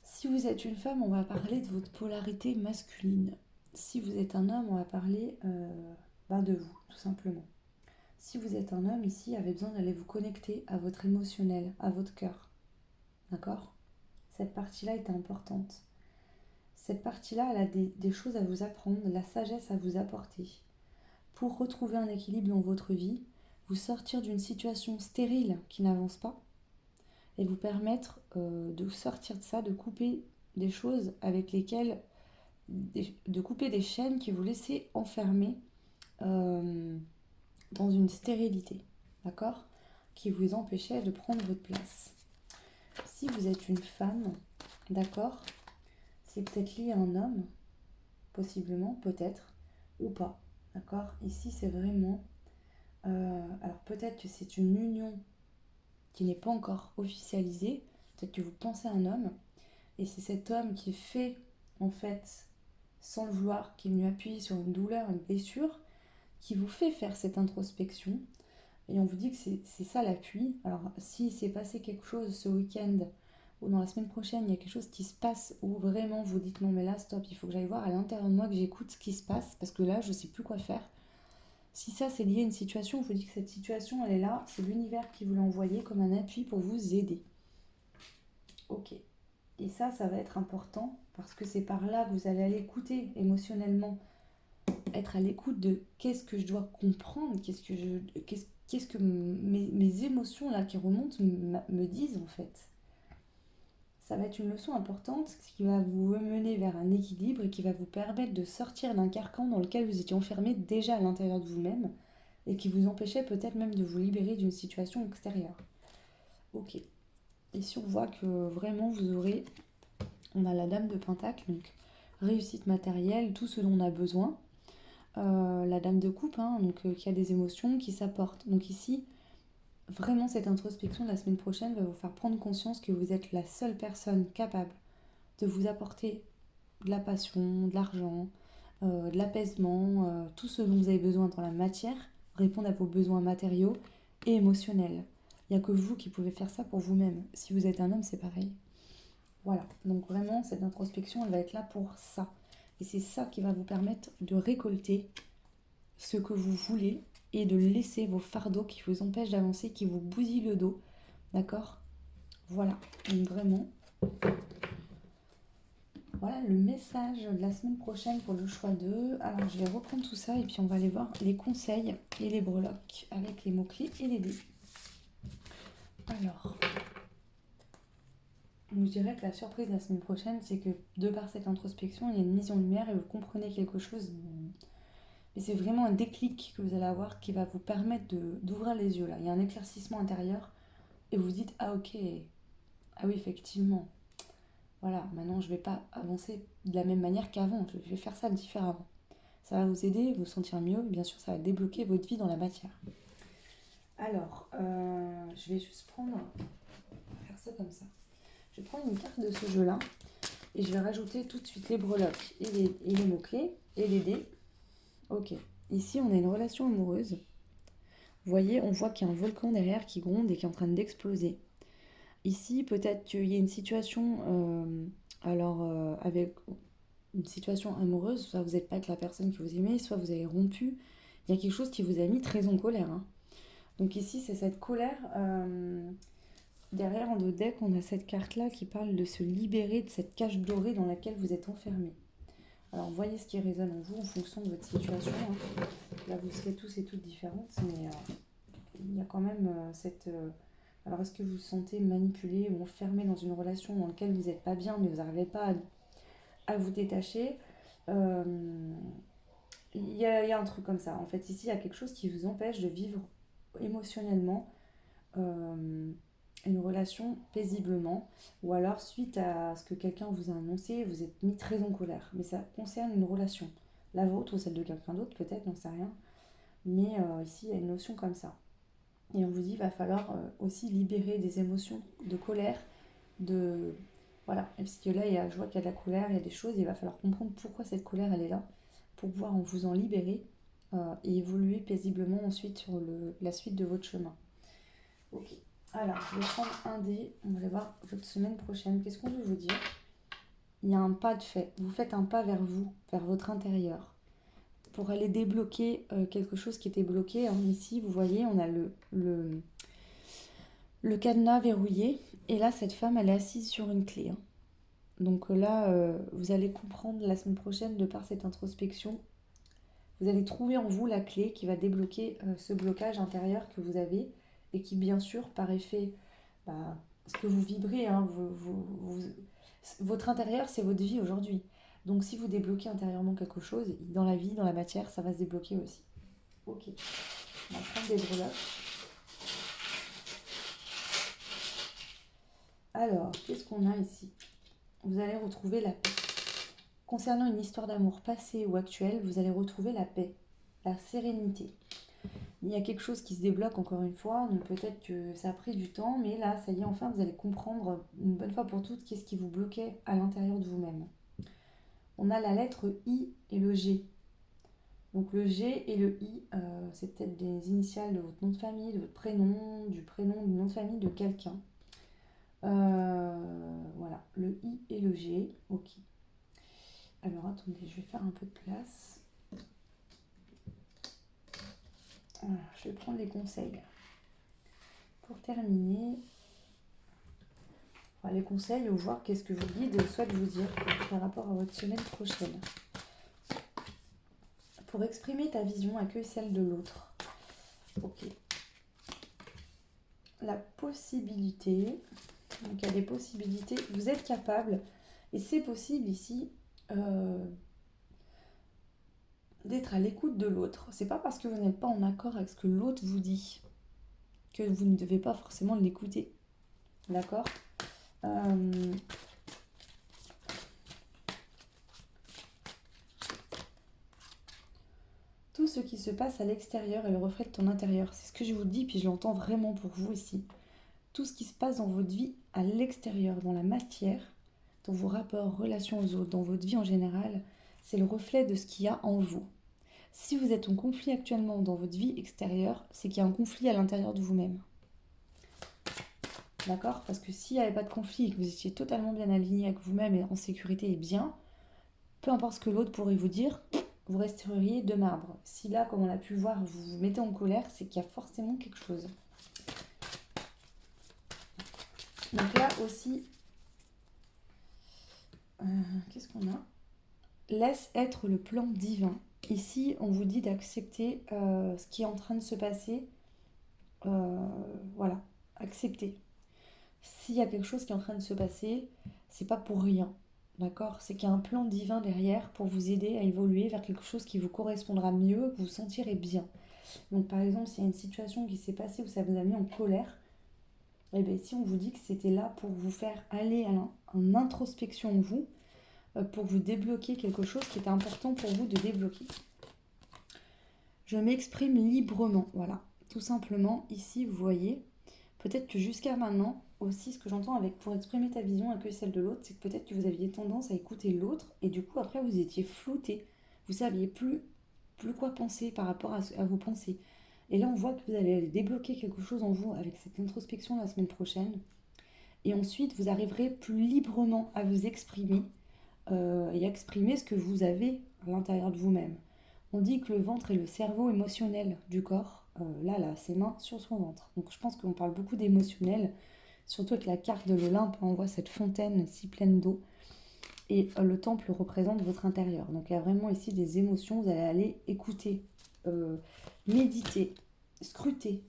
si vous êtes une femme, on va parler de votre polarité masculine. Si vous êtes un homme, on va parler de vous, tout simplement. Si vous êtes un homme ici, avez besoin d'aller vous connecter à votre émotionnel, à votre cœur. D'accord? Cette partie-là est importante. Cette partie-là, elle a des choses à vous apprendre, de la sagesse à vous apporter. Pour retrouver un équilibre dans votre vie, vous sortir d'une situation stérile qui n'avance pas et vous permettre de sortir de ça, de couper des choses avec lesquelles, de couper des chaînes qui vous laissaient enfermer euh, dans une stérilité, d'accord? Qui vous empêchait de prendre votre place. Si vous êtes une femme, d'accord, c'est peut-être lié à un homme, possiblement, peut-être, ou pas, d'accord? Ici, c'est vraiment... alors peut-être que c'est une union qui n'est pas encore officialisée, peut-être que vous pensez à un homme, et c'est cet homme qui fait, en fait, sans le vouloir, qui est venu appuyer sur une douleur, une blessure, qui vous fait faire cette introspection, et on vous dit que c'est ça l'appui. Alors, s'il s'est passé quelque chose ce week-end ou dans la semaine prochaine, il y a quelque chose qui se passe où vraiment vous dites non, mais là, stop, il faut que j'aille voir à l'intérieur de moi, que j'écoute ce qui se passe parce que là, je ne sais plus quoi faire. Si ça, c'est lié à une situation, on vous dit que cette situation, elle est là, c'est l'univers qui vous l'a envoyé comme un appui pour vous aider. Ok. Et ça va être important parce que c'est par là que vous allez aller écouter émotionnellement, être à l'écoute de qu'est-ce que je dois comprendre, qu'est-ce que mes émotions là qui remontent me disent en fait. Ça va être une leçon importante qui va vous mener vers un équilibre et qui va vous permettre de sortir d'un carcan dans lequel vous étiez enfermé déjà à l'intérieur de vous-même et qui vous empêchait peut-être même de vous libérer d'une situation extérieure. Ok. Ici on voit que vraiment vous aurez, on a la dame de Pentacle, donc réussite matérielle, tout ce dont on a besoin. La dame de coupe, hein, donc qui a des émotions, qui s'apporte. Donc ici, vraiment cette introspection de la semaine prochaine va vous faire prendre conscience que vous êtes la seule personne capable de vous apporter de la passion, de l'argent, de l'apaisement, tout ce dont vous avez besoin dans la matière, répondre à vos besoins matériaux et émotionnels. Il n'y a que vous qui pouvez faire ça pour vous-même. Si vous êtes un homme, c'est pareil. Voilà, donc vraiment, cette introspection, elle va être là pour ça. Et c'est ça qui va vous permettre de récolter ce que vous voulez et de laisser vos fardeaux qui vous empêchent d'avancer, qui vous bousillent le dos. D'accord? Voilà, donc vraiment, voilà le message de la semaine prochaine pour le choix 2. Alors je vais reprendre tout ça et puis on va aller voir les conseils et les breloques avec les mots-clés et les dés. Alors, je dirais que la surprise de la semaine prochaine, c'est que de par cette introspection, il y a une mise en lumière et vous comprenez quelque chose. Et c'est vraiment un déclic que vous allez avoir qui va vous permettre d'ouvrir les yeux là. Il y a un éclaircissement intérieur et vous vous dites ah ok, ah oui effectivement. Voilà, maintenant je ne vais pas avancer de la même manière qu'avant, je vais faire ça différemment. Ça va vous aider, vous sentir mieux, et bien sûr ça va débloquer votre vie dans la matière. Alors, je vais juste prendre, on va faire ça comme ça. Je vais prendre une carte de ce jeu-là et je vais rajouter tout de suite les breloques et les mots-clés et les dés. Ok, ici on a une relation amoureuse. Vous voyez, on voit qu'il y a un volcan derrière qui gronde et qui est en train d'exploser. Ici, peut-être qu'il y a une situation, avec une situation amoureuse, soit vous n'êtes pas avec la personne que vous aimez, soit vous avez rompu. Il y a quelque chose qui vous a mis très en colère, hein. Donc ici, c'est cette colère. Derrière, en deux decks, on a cette carte-là qui parle de se libérer de cette cage dorée dans laquelle vous êtes enfermé. Alors, voyez ce qui résonne en vous en fonction de votre situation, hein. Là, vous serez tous et toutes différentes, mais il y a quand même cette... alors, est-ce que vous vous sentez manipulé ou enfermé dans une relation dans laquelle vous n'êtes pas bien, mais vous n'arrivez pas à vous détacher? Euh, il y a un truc comme ça. En fait, ici, il y a quelque chose qui vous empêche de vivre émotionnellement euh, une relation paisiblement, ou alors suite à ce que quelqu'un vous a annoncé, vous êtes mis très en colère. Mais ça concerne une relation, la vôtre ou celle de quelqu'un d'autre, peut-être, j'en sais rien. Mais ici, il y a une notion comme ça. Et on vous dit, il va falloir aussi libérer des émotions de colère, de... Voilà, et parce que là, je vois qu'il y a de la colère, il y a des choses, il va falloir comprendre pourquoi cette colère, elle est là, pour pouvoir vous en libérer et évoluer paisiblement ensuite sur la suite de votre chemin. Ok, alors je vais prendre un dé, on va aller voir votre semaine prochaine. Qu'est-ce qu'on veut vous dire? Il y a un pas de fait, vous faites un pas vers vous, vers votre intérieur, pour aller débloquer quelque chose qui était bloqué, hein. Ici, vous voyez, on a le cadenas verrouillé, et là, cette femme, elle est assise sur une clé, hein. Donc là, vous allez comprendre la semaine prochaine, de par cette introspection, vous allez trouver en vous la clé qui va débloquer ce blocage intérieur que vous avez et qui, bien sûr, par effet ce que vous vibrez, hein, votre intérieur, c'est votre vie aujourd'hui. Donc si vous débloquez intérieurement quelque chose, dans la vie, dans la matière, ça va se débloquer aussi. Ok, on va prendre des breloques. Alors, qu'est-ce qu'on a ici? Vous allez retrouver la paix. Concernant une histoire d'amour passée ou actuelle, vous allez retrouver la paix, la sérénité. Il y a quelque chose qui se débloque encore une fois, donc peut-être que ça a pris du temps, mais là, ça y est, enfin, vous allez comprendre une bonne fois pour toutes qu'est-ce qui vous bloquait à l'intérieur de vous-même. On a la lettre I et le G. Donc le G et le I, c'est peut-être des initiales de votre nom de famille, de votre prénom, du nom de famille de quelqu'un. Voilà, le I et le G, ok. Alors attendez, je vais faire un peu de place. Voilà, je vais prendre les conseils. Pour terminer, les conseils ou voir qu'est-ce que vos guides souhaitent vous dire par rapport à votre semaine prochaine. Pour exprimer ta vision, accueille celle de l'autre. Ok. La possibilité, donc il y a des possibilités, vous êtes capable, et c'est possible ici, d'être à l'écoute de l'autre. C'est pas parce que vous n'êtes pas en accord avec ce que l'autre vous dit que vous ne devez pas forcément l'écouter. D'accord ? Tout ce qui se passe à l'extérieur est le reflet de ton intérieur. C'est ce que je vous dis, puis je l'entends vraiment pour vous ici. Tout ce qui se passe dans votre vie à l'extérieur, dans la matière, dans vos rapports, relations aux autres, dans votre vie en général, c'est le reflet de ce qu'il y a en vous. Si vous êtes en conflit actuellement dans votre vie extérieure, c'est qu'il y a un conflit à l'intérieur de vous-même. D'accord ? Parce que s'il n'y avait pas de conflit et que vous étiez totalement bien aligné avec vous-même et en sécurité et bien, peu importe ce que l'autre pourrait vous dire, vous resteriez de marbre. Si là, comme on a pu voir, vous vous mettez en colère, c'est qu'il y a forcément quelque chose. Donc là aussi, qu'est-ce qu'on a ? Laisse être le plan divin. Ici, on vous dit d'accepter ce qui est en train de se passer. Voilà, accepter. S'il y a quelque chose qui est en train de se passer, c'est pas pour rien. D'accord ? C'est qu'il y a un plan divin derrière pour vous aider à évoluer vers quelque chose qui vous correspondra mieux, que vous sentirez bien. Donc par exemple, s'il y a une situation qui s'est passée où ça vous a mis en colère, et bien ici on vous dit que c'était là pour vous faire aller en introspection en vous, pour vous débloquer quelque chose qui était important pour vous de débloquer. Je m'exprime librement, voilà. Tout simplement, ici, vous voyez, peut-être que jusqu'à maintenant, aussi, ce que j'entends avec pour exprimer ta vision et que celle de l'autre, c'est que peut-être que vous aviez tendance à écouter l'autre et du coup, après, vous étiez flouté. Vous saviez plus quoi penser par rapport à vos pensées. Et là, on voit que vous allez débloquer quelque chose en vous avec cette introspection la semaine prochaine. Et ensuite, vous arriverez plus librement à vous exprimer et à exprimer ce que vous avez à l'intérieur de vous-même. On dit que le ventre est le cerveau émotionnel du corps. Là, ses mains sur son ventre. Donc je pense qu'on parle beaucoup d'émotionnel, surtout avec la carte de l'Olympe, on voit cette fontaine si pleine d'eau. Et le temple représente votre intérieur. Donc il y a vraiment ici des émotions, vous allez aller écouter, méditer, scruter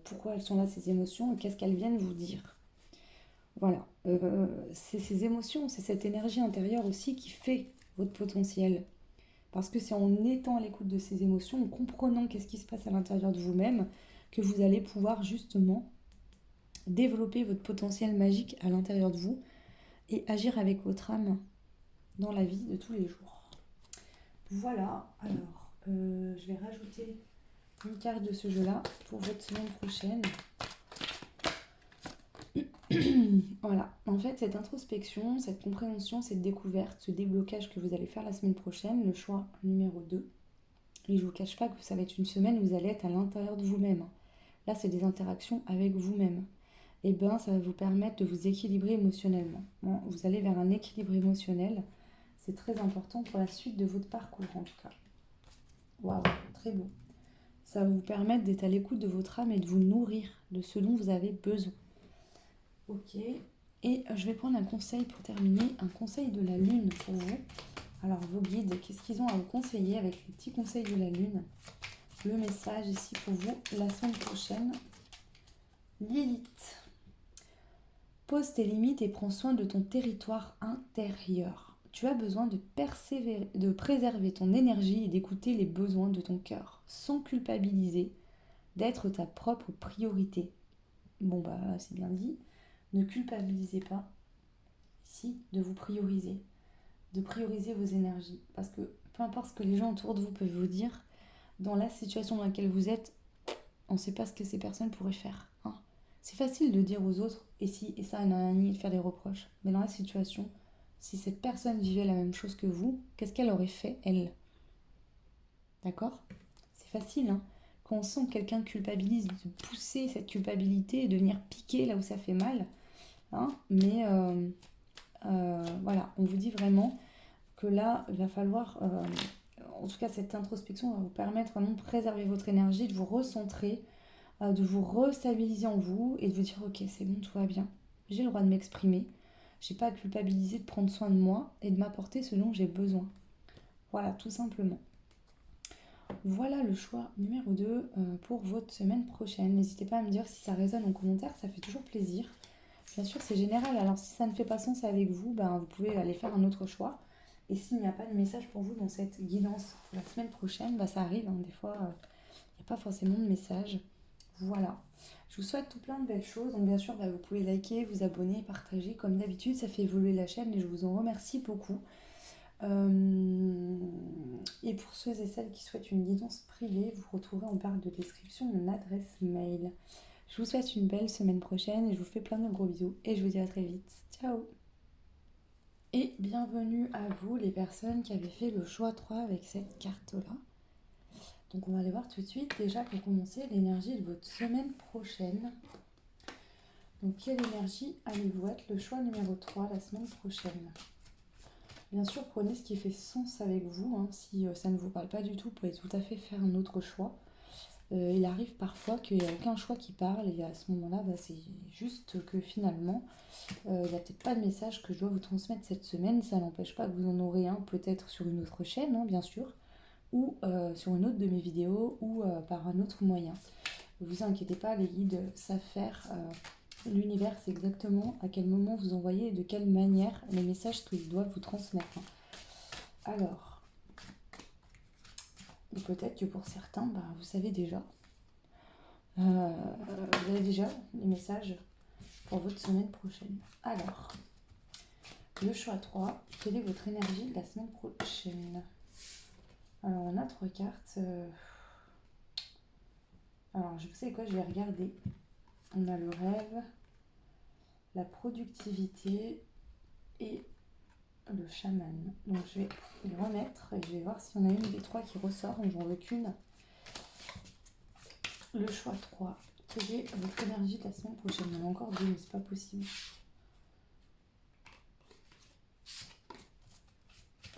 pourquoi elles sont là ces émotions et qu'est-ce qu'elles viennent vous dire. Voilà, c'est ces émotions, c'est cette énergie intérieure aussi qui fait votre potentiel. Parce que c'est en étant à l'écoute de ces émotions, en comprenant qu'est-ce qui se passe à l'intérieur de vous-même, que vous allez pouvoir justement développer votre potentiel magique à l'intérieur de vous et agir avec votre âme dans la vie de tous les jours. Voilà, alors je vais rajouter une carte de ce jeu-là pour votre semaine prochaine. Voilà, en fait, cette introspection, cette compréhension, cette découverte, ce déblocage que vous allez faire la semaine prochaine, le choix numéro 2, et je ne vous cache pas que ça va être une semaine où vous allez être à l'intérieur de vous-même. Là, c'est des interactions avec vous-même. Et bien, ça va vous permettre de vous équilibrer émotionnellement. Bon, vous allez vers un équilibre émotionnel. C'est très important pour la suite de votre parcours, en tout cas. Waouh, très beau. Ça va vous permettre d'être à l'écoute de votre âme et de vous nourrir de ce dont vous avez besoin. Ok, et je vais prendre un conseil pour terminer, un conseil de la lune pour vous. Alors vos guides, qu'est-ce qu'ils ont à vous conseiller avec les petits conseils de la lune? Le message ici pour vous la semaine prochaine. Lilith. Pose tes limites et prends soin de ton territoire intérieur. Tu as besoin de préserver ton énergie et d'écouter les besoins de ton cœur, sans culpabiliser, d'être ta propre priorité. Bon bah c'est bien dit. Ne culpabilisez pas ici de vous prioriser, de prioriser vos énergies. Parce que peu importe ce que les gens autour de vous peuvent vous dire, dans la situation dans laquelle vous êtes, on ne sait pas ce que ces personnes pourraient faire. Hein. C'est facile de dire aux autres et si et ça, et de faire des reproches. Mais dans la situation, si cette personne vivait la même chose que vous, qu'est-ce qu'elle aurait fait, elle? D'accord? C'est facile, hein? Quand on sent que quelqu'un culpabilise, de pousser cette culpabilité et de venir piquer là où ça fait mal. Hein, mais voilà, on vous dit vraiment que là, il va falloir, en tout cas cette introspection va vous permettre vraiment de préserver votre énergie, de vous recentrer, de vous restabiliser en vous et de vous dire ok, c'est bon, tout va bien, j'ai le droit de m'exprimer, j'ai pas à culpabiliser de prendre soin de moi et de m'apporter ce dont j'ai besoin. Voilà, tout simplement. Voilà le choix numéro 2 pour votre semaine prochaine. N'hésitez pas à me dire si ça résonne en commentaire, ça fait toujours plaisir. Bien sûr, c'est général, alors si ça ne fait pas sens avec vous, ben, vous pouvez aller faire un autre choix. Et s'il n'y a pas de message pour vous dans cette guidance pour la semaine prochaine, ben, ça arrive, hein, des fois, il n'y a pas forcément de message. Voilà. Je vous souhaite tout plein de belles choses. Donc bien sûr, ben, vous pouvez liker, vous abonner, partager comme d'habitude. Ça fait évoluer la chaîne et je vous en remercie beaucoup. Et pour ceux et celles qui souhaitent une guidance privée, vous retrouverez en barre de description mon adresse mail. Je vous souhaite une belle semaine prochaine et je vous fais plein de gros bisous et je vous dis à très vite. Ciao! Et bienvenue à vous les personnes qui avaient fait le choix 3 avec cette carte-là. Donc on va aller voir tout de suite déjà pour commencer l'énergie de votre semaine prochaine. Donc quelle énergie allez-vous être le choix numéro 3 la semaine prochaine? Bien sûr, prenez ce qui fait sens avec vous. Hein. Si ça ne vous parle pas du tout, vous pouvez tout à fait faire un autre choix. Il arrive parfois qu'il n'y a aucun choix qui parle et à ce moment-là, bah, c'est juste que finalement, il n'y a peut-être pas de message que je dois vous transmettre cette semaine. Ça n'empêche pas que vous en aurez un peut-être sur une autre chaîne, hein, bien sûr, ou sur une autre de mes vidéos ou par un autre moyen. Ne vous inquiétez pas, les guides savent faire. L'univers sait exactement à quel moment vous envoyez et de quelle manière les messages qu'ils doivent vous transmettre. Alors, peut-être que pour certains, bah, vous savez déjà. Vous avez déjà les messages pour votre semaine prochaine. Alors, le choix 3, quelle est votre énergie de la semaine prochaine? Alors, on a 3 cartes. Alors, je sais quoi, je vais regarder. On a le rêve, la productivité et le chaman. Donc, je vais les remettre et je vais voir si on a une des 3 qui ressort. Donc, j'en veux qu'une. Le choix 3. Quelle est votre énergie de la semaine prochaine? Il y en a encore 2, mais c'est pas possible.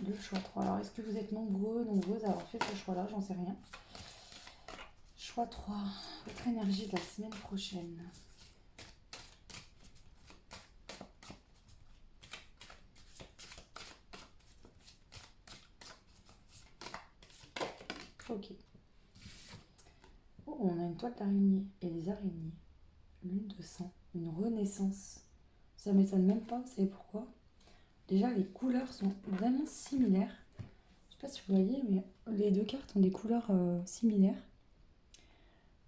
Le choix 3. Alors, est-ce que vous êtes nombreuses à avoir fait ce choix-là? J'en sais rien. Choix 3. Votre énergie de la semaine prochaine. Ok. Oh, on a une toile d'araignée et les araignées. Lune de sang. Une renaissance. Ça m'étonne même pas, vous savez pourquoi? Déjà, les couleurs sont vraiment similaires. Je sais pas si vous voyez, mais les 2 cartes ont des couleurs similaires.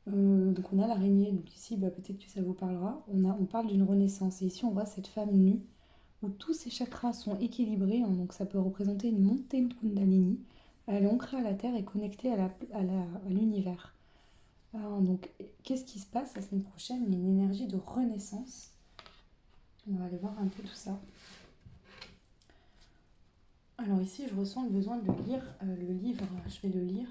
Donc on a l'araignée, donc ici bah, peut-être que ça vous parlera. On parle d'une renaissance et ici on voit cette femme nue où tous ses chakras sont équilibrés, hein, donc ça peut représenter une montée de Kundalini. Elle est ancrée à la terre et connectée à l'univers. Donc qu'est-ce qui se passe la semaine prochaine? Il y a une énergie de renaissance. On va aller voir un peu tout ça. Alors ici je ressens le besoin de lire le livre, je vais le lire.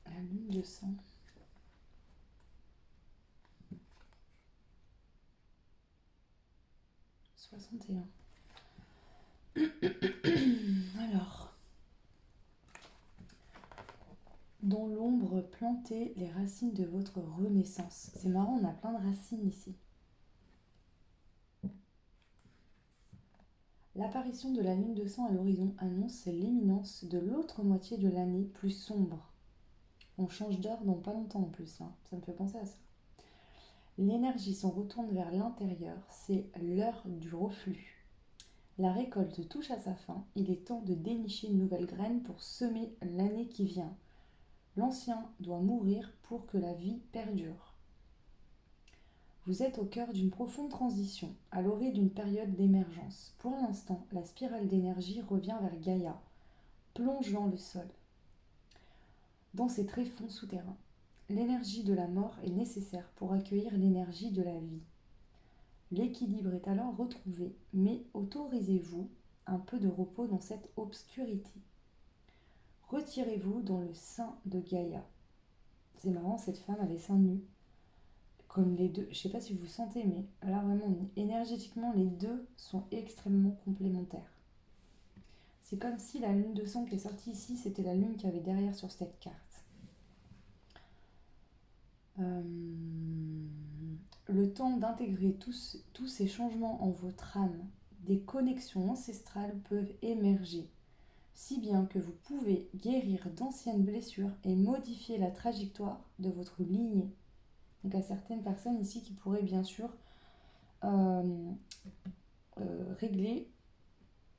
La lune de sang. « 61. Alors, dans l'ombre, plantez les racines de votre renaissance. C'est marrant, on a plein de racines ici. L'apparition de la lune de sang à l'horizon annonce l'imminence de l'autre moitié de l'année plus sombre. On change d'heure dans pas longtemps en plus, hein. Ça me fait penser à ça. L'énergie s'en retourne vers l'intérieur, c'est l'heure du reflux. La récolte touche à sa fin, il est temps de dénicher une nouvelle graine pour semer l'année qui vient. L'ancien doit mourir pour que la vie perdure. Vous êtes au cœur d'une profonde transition, à l'orée d'une période d'émergence. Pour l'instant, la spirale d'énergie revient vers Gaïa, plongeant le sol dans ses tréfonds souterrains. L'énergie de la mort est nécessaire pour accueillir l'énergie de la vie. L'équilibre est alors retrouvé, mais autorisez-vous un peu de repos dans cette obscurité. Retirez-vous dans le sein de Gaïa. C'est marrant, cette femme a les seins nus. Comme les deux, je sais pas si vous sentez, mais là vraiment, énergétiquement, les deux sont extrêmement complémentaires. C'est comme si la lune de sang qui est sortie ici, c'était la lune qu'il y avait derrière sur cette carte. Le temps d'intégrer tous ces changements en votre âme, des connexions ancestrales peuvent émerger, si bien que vous pouvez guérir d'anciennes blessures et modifier la trajectoire de votre lignée. Donc à certaines personnes ici qui pourraient bien sûr régler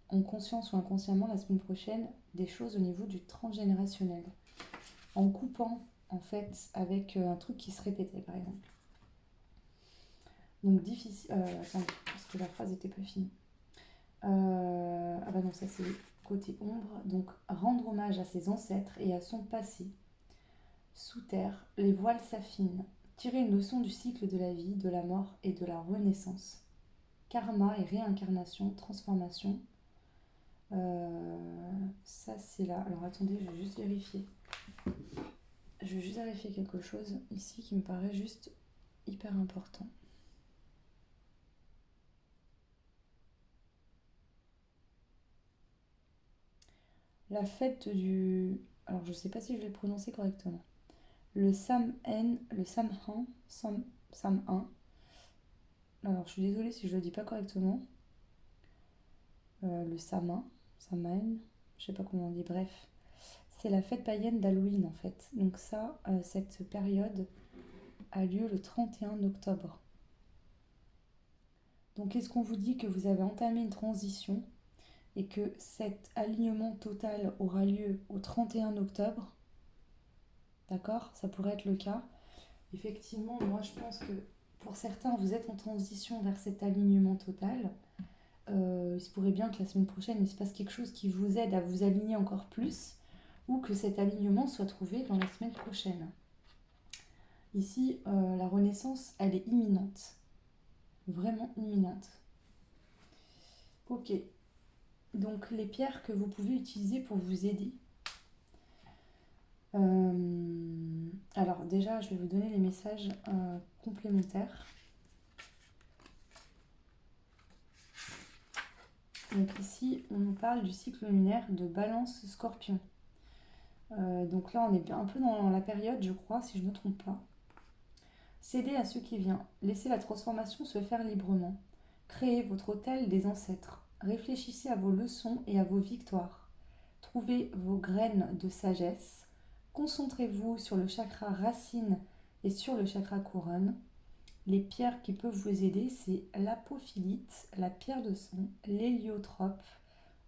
en conscience ou inconsciemment la semaine prochaine des choses au niveau du transgénérationnel, en coupant en fait avec un truc qui se répétait par exemple. Donc difficile. Attendez, parce que la phrase n'était pas finie. Ah bah non, ça c'est côté ombre. Donc rendre hommage à ses ancêtres et à son passé. Sous terre, les voiles s'affinent. Tirer une leçon du cycle de la vie, de la mort et de la renaissance. Karma et réincarnation, transformation. Ça c'est là. Alors attendez, je vais juste vérifier. Je vais juste vérifier quelque chose ici qui me paraît juste hyper important. La fête du... Alors je sais pas si je vais le prononcer correctement. Le Samhain, le Samhain, Samhain. Alors je suis désolée si je le dis pas correctement. Le Samhain, je sais pas comment on dit, bref. C'est la fête païenne d'Halloween en fait. Donc ça, cette période a lieu le 31 octobre. Donc est-ce qu'on vous dit que vous avez entamé une transition et que cet alignement total aura lieu au 31 octobre? D'accord? Ça pourrait être le cas. Effectivement, moi je pense que pour certains, vous êtes en transition vers cet alignement total. Il se pourrait bien que la semaine prochaine, il se passe quelque chose qui vous aide à vous aligner encore plus ou que cet alignement soit trouvé dans la semaine prochaine. Ici, la renaissance, elle est imminente. Vraiment imminente. Ok. Donc, les pierres que vous pouvez utiliser pour vous aider. Alors, déjà, je vais vous donner les messages complémentaires. Donc ici, on nous parle du cycle lunaire de Balance Scorpion. Donc là, on est un peu dans la période, je crois, si je ne me trompe pas. Cédez à ce qui vient. Laissez la transformation se faire librement. Créez votre hôtel des ancêtres. Réfléchissez à vos leçons et à vos victoires. Trouvez vos graines de sagesse. Concentrez-vous sur le chakra racine et sur le chakra couronne. Les pierres qui peuvent vous aider, c'est l'apophilite, la pierre de sang, l'héliotrope,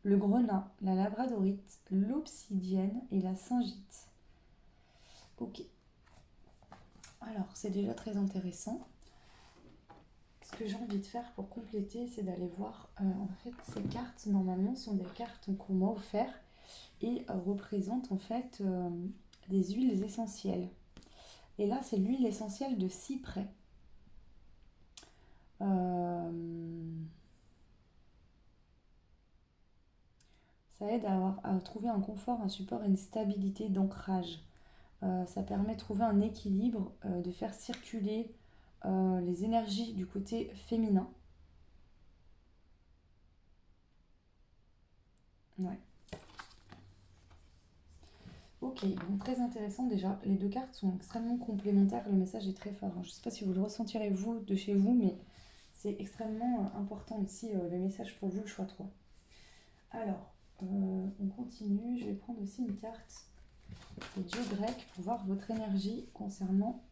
le grenat, la labradorite, l'obsidienne et la singite. Ok. Alors, c'est déjà très intéressant. Ce que j'ai envie de faire pour compléter, c'est d'aller voir, en fait, ces cartes, normalement, sont des cartes qu'on m'a offertes et représentent, en fait, des huiles essentielles. Et là, c'est l'huile essentielle de cyprès. Ça aide à trouver un confort, un support et une stabilité d'ancrage. Ça permet de trouver un équilibre, de faire circuler les énergies du côté féminin. Ouais. Ok, donc très intéressant déjà. Les deux cartes sont extrêmement complémentaires. Le message est très fort. Je ne sais pas si vous le ressentirez vous de chez vous, mais c'est extrêmement important ici le message pour vous, le choix 3. Alors, on continue. Je vais prendre aussi une carte des dieux grecs pour voir votre énergie concernant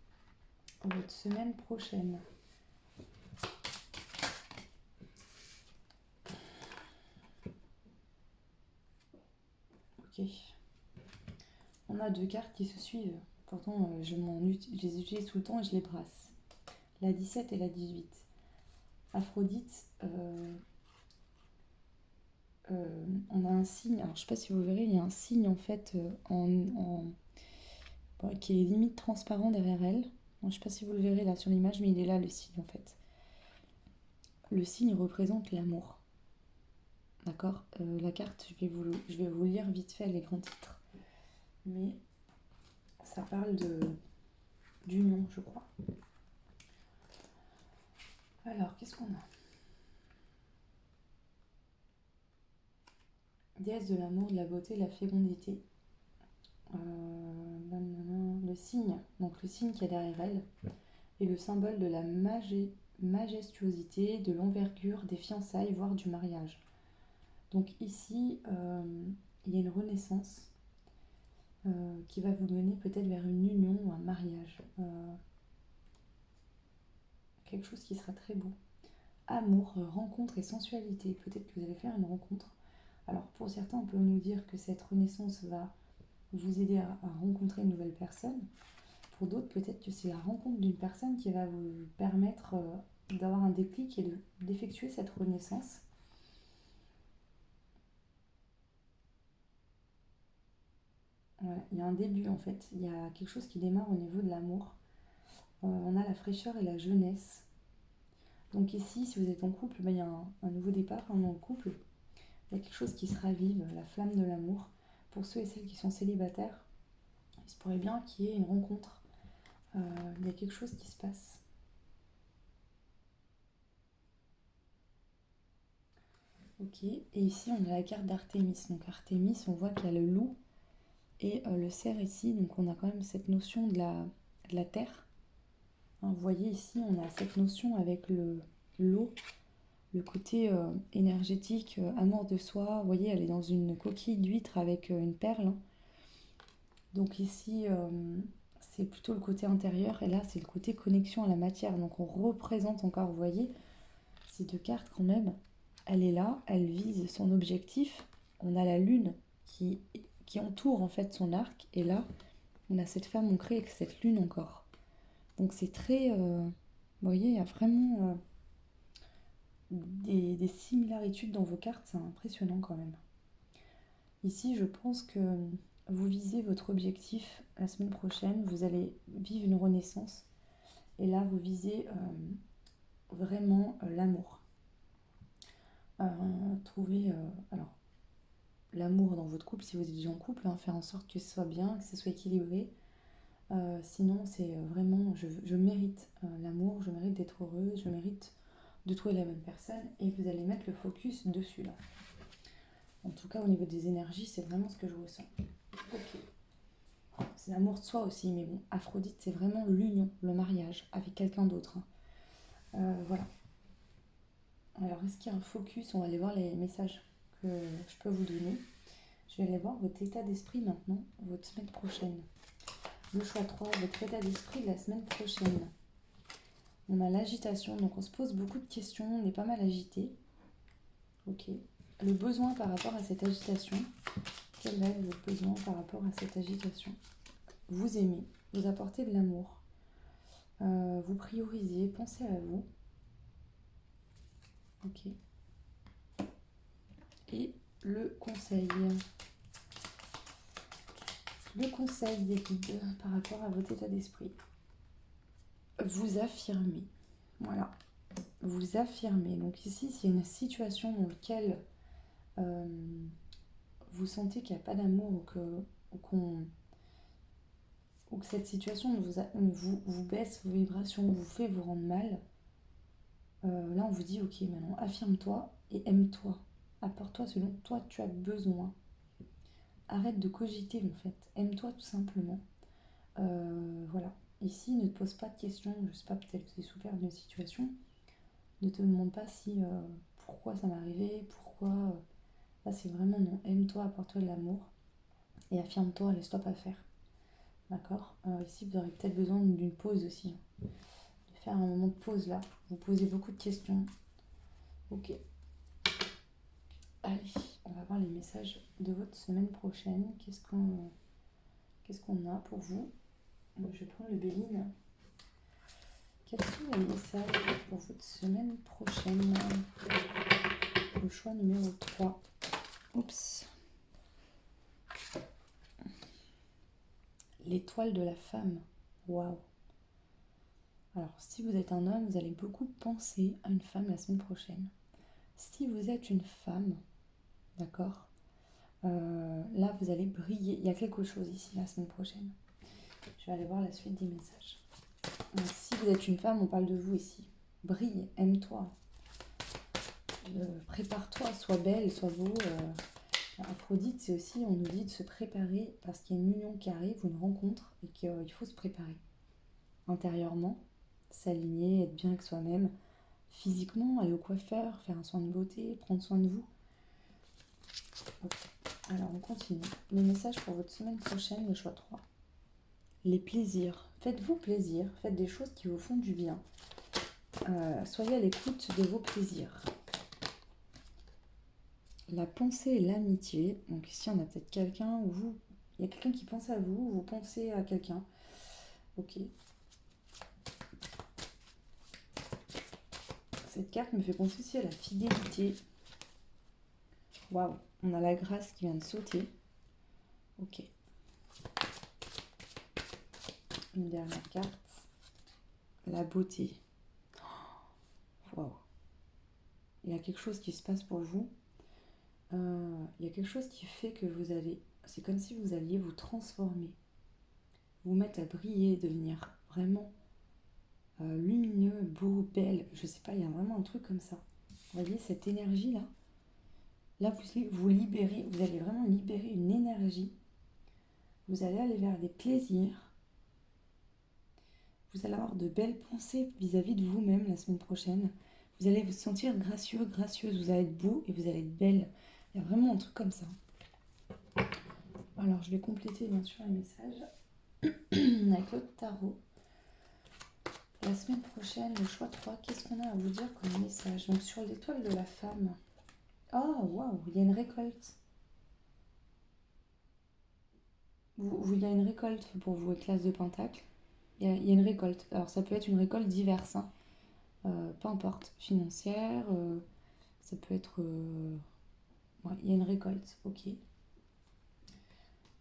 votre semaine prochaine. Ok. On a deux cartes qui se suivent. Pourtant, je les utilise tout le temps et je les brasse. La 17 et la 18. Aphrodite, on a un signe. Alors, je ne sais pas si vous verrez, il y a un signe en fait qui est limite transparent derrière elle. Je ne sais pas si vous le verrez là sur l'image, mais il est là le signe en fait. Le signe représente l'amour. D'accord. La carte, je vais vous lire vite fait les grands titres. Mais ça parle d'union, je crois. Alors, qu'est-ce qu'on a? Déesse de l'amour, de la beauté, de la fécondité. Le signe, donc le signe qui est derrière elle, est le symbole de la majestuosité, de l'envergure, des fiançailles, voire du mariage. Donc ici, il y a une renaissance qui va vous mener peut-être vers une union ou un mariage. Quelque chose qui sera très beau. Amour, rencontre et sensualité. Peut-être que vous allez faire une rencontre. Alors pour certains, on peut nous dire que cette renaissance va vous aider à rencontrer une nouvelle personne. Pour d'autres, peut-être que c'est la rencontre d'une personne qui va vous permettre d'avoir un déclic et d'effectuer cette renaissance. Voilà, il y a un début en fait, il y a quelque chose qui démarre au niveau de l'amour. On a la fraîcheur et la jeunesse. Donc ici, si vous êtes en couple, il y a un nouveau départ dans le couple. Il y a quelque chose qui se ravive, la flamme de l'amour. Pour ceux et celles qui sont célibataires, il se pourrait bien qu'il y ait une rencontre. Il y a quelque chose qui se passe. Ok, et ici on a la carte d'Artémis. Donc Artémis, on voit qu'il y a le loup et le cerf ici. Donc on a quand même cette notion de la terre. Hein, vous voyez ici, on a cette notion avec l'eau, le côté énergétique, amour de soi. Vous voyez, elle est dans une coquille d'huître avec une perle. Donc ici, c'est plutôt le côté intérieur et là, c'est le côté connexion à la matière. Donc on représente encore, vous voyez, ces deux cartes quand même. Elle est là, elle vise son objectif. On a la lune qui entoure en fait son arc et là, on a cette femme ancrée avec cette lune encore. Donc c'est très... vous voyez, il y a vraiment des similarités dans vos cartes, c'est impressionnant quand même. Ici, je pense que vous visez votre objectif la semaine prochaine, vous allez vivre une renaissance et là, vous visez vraiment l'amour. Trouver alors l'amour dans votre couple, si vous êtes déjà en couple, hein, faire en sorte que ce soit bien, que ce soit équilibré. Sinon, c'est vraiment, je mérite l'amour, je mérite d'être heureuse, je mérite de trouver la bonne personne et vous allez mettre le focus dessus là. En tout cas, au niveau des énergies, c'est vraiment ce que je ressens. Ok. C'est l'amour de soi aussi, mais bon, Aphrodite, c'est vraiment l'union, le mariage avec quelqu'un d'autre. Hein. Voilà. Alors, est-ce qu'il y a un focus? On va aller voir les messages que je peux vous donner. Je vais aller voir votre état d'esprit maintenant, votre semaine prochaine. Le choix 3, votre état d'esprit de la semaine prochaine. On a l'agitation, donc on se pose beaucoup de questions, on est pas mal agité. Ok. Le besoin par rapport à cette agitation. Quel va être votre besoin par rapport à cette agitation? Vous aimez, vous apportez de l'amour, vous priorisez, pensez à vous. Ok. Et le conseil. Le conseil des guides par rapport à votre état d'esprit. Vous affirmez. Voilà. Vous affirmez. Donc ici, s'il y a une situation dans laquelle vous sentez qu'il n'y a pas d'amour ou que cette situation vous baisse vos vibrations, vous fait vous rendre mal, là on vous dit ok, maintenant affirme-toi et aime-toi. Apporte-toi ce dont toi tu as besoin. Arrête de cogiter en fait. Aime-toi tout simplement. Voilà. Ici, ne te pose pas de questions. Je sais pas, peut-être que tu as souffert d'une situation. Ne te demande pas si pourquoi ça m'est arrivé, pourquoi. Là, c'est vraiment non. Aime-toi, apporte-toi de l'amour et affirme-toi, laisse-toi pas faire. D'accord? Ici, vous aurez peut-être besoin d'une pause aussi, hein. De faire un moment de pause là. Vous posez beaucoup de questions. Ok. Allez, on va voir les messages de votre semaine prochaine. Qu'est-ce qu'on a pour vous? Je vais prendre le Béline. Quels sont les messages pour votre semaine prochaine? Le choix numéro 3. Oups. L'étoile de la femme. Waouh. Alors, si vous êtes un homme, vous allez beaucoup penser à une femme la semaine prochaine. Si vous êtes une femme, d'accord, là, vous allez briller. Il y a quelque chose ici la semaine prochaine. Je vais aller voir la suite des messages. Si vous êtes une femme, on parle de vous ici. Brille, aime-toi. Prépare-toi, sois belle, sois beau. Aphrodite, c'est aussi, on nous dit de se préparer parce qu'il y a une union qui arrive, ou une rencontre, et qu'il faut se préparer intérieurement, s'aligner, être bien avec soi-même, physiquement, aller au coiffeur, faire un soin de beauté, prendre soin de vous. Ok. Alors on continue. Les messages pour votre semaine prochaine, le choix 3. Les plaisirs. Faites-vous plaisir, faites des choses qui vous font du bien. Soyez à l'écoute de vos plaisirs. La pensée et l'amitié. Donc ici on a peut-être quelqu'un où vous... Il y a quelqu'un qui pense à vous, vous pensez à quelqu'un. Ok. Cette carte me fait penser aussi à la fidélité. Waouh, on a la grâce qui vient de sauter. Ok. Une dernière carte. La beauté. Waouh. Il y a quelque chose qui se passe pour vous. Il y a quelque chose qui fait que vous allez... C'est comme si vous alliez vous transformer. Vous mettre à briller, devenir vraiment lumineux, beau, belle. Je sais pas, il y a vraiment un truc comme ça. Vous voyez cette énergie-là? Là, vous libérez, vous allez vraiment libérer une énergie. Vous allez aller vers des plaisirs. Vous allez avoir de belles pensées vis-à-vis de vous-même la semaine prochaine. Vous allez vous sentir gracieux, gracieuse. Vous allez être beau et vous allez être belle. Il y a vraiment un truc comme ça. Alors, je vais compléter bien sûr les messages avec l'autre tarot. La semaine prochaine, le choix 3, qu'est-ce qu'on a à vous dire comme message? Donc, sur l'étoile de la femme. Oh, waouh, il y a une récolte. Il y a une récolte pour vous, avec l'As de Pentacle. Il y a une récolte. Alors, ça peut être une récolte diverse, hein. Peu importe, financière, ça peut être... ouais, il y a une récolte, ok.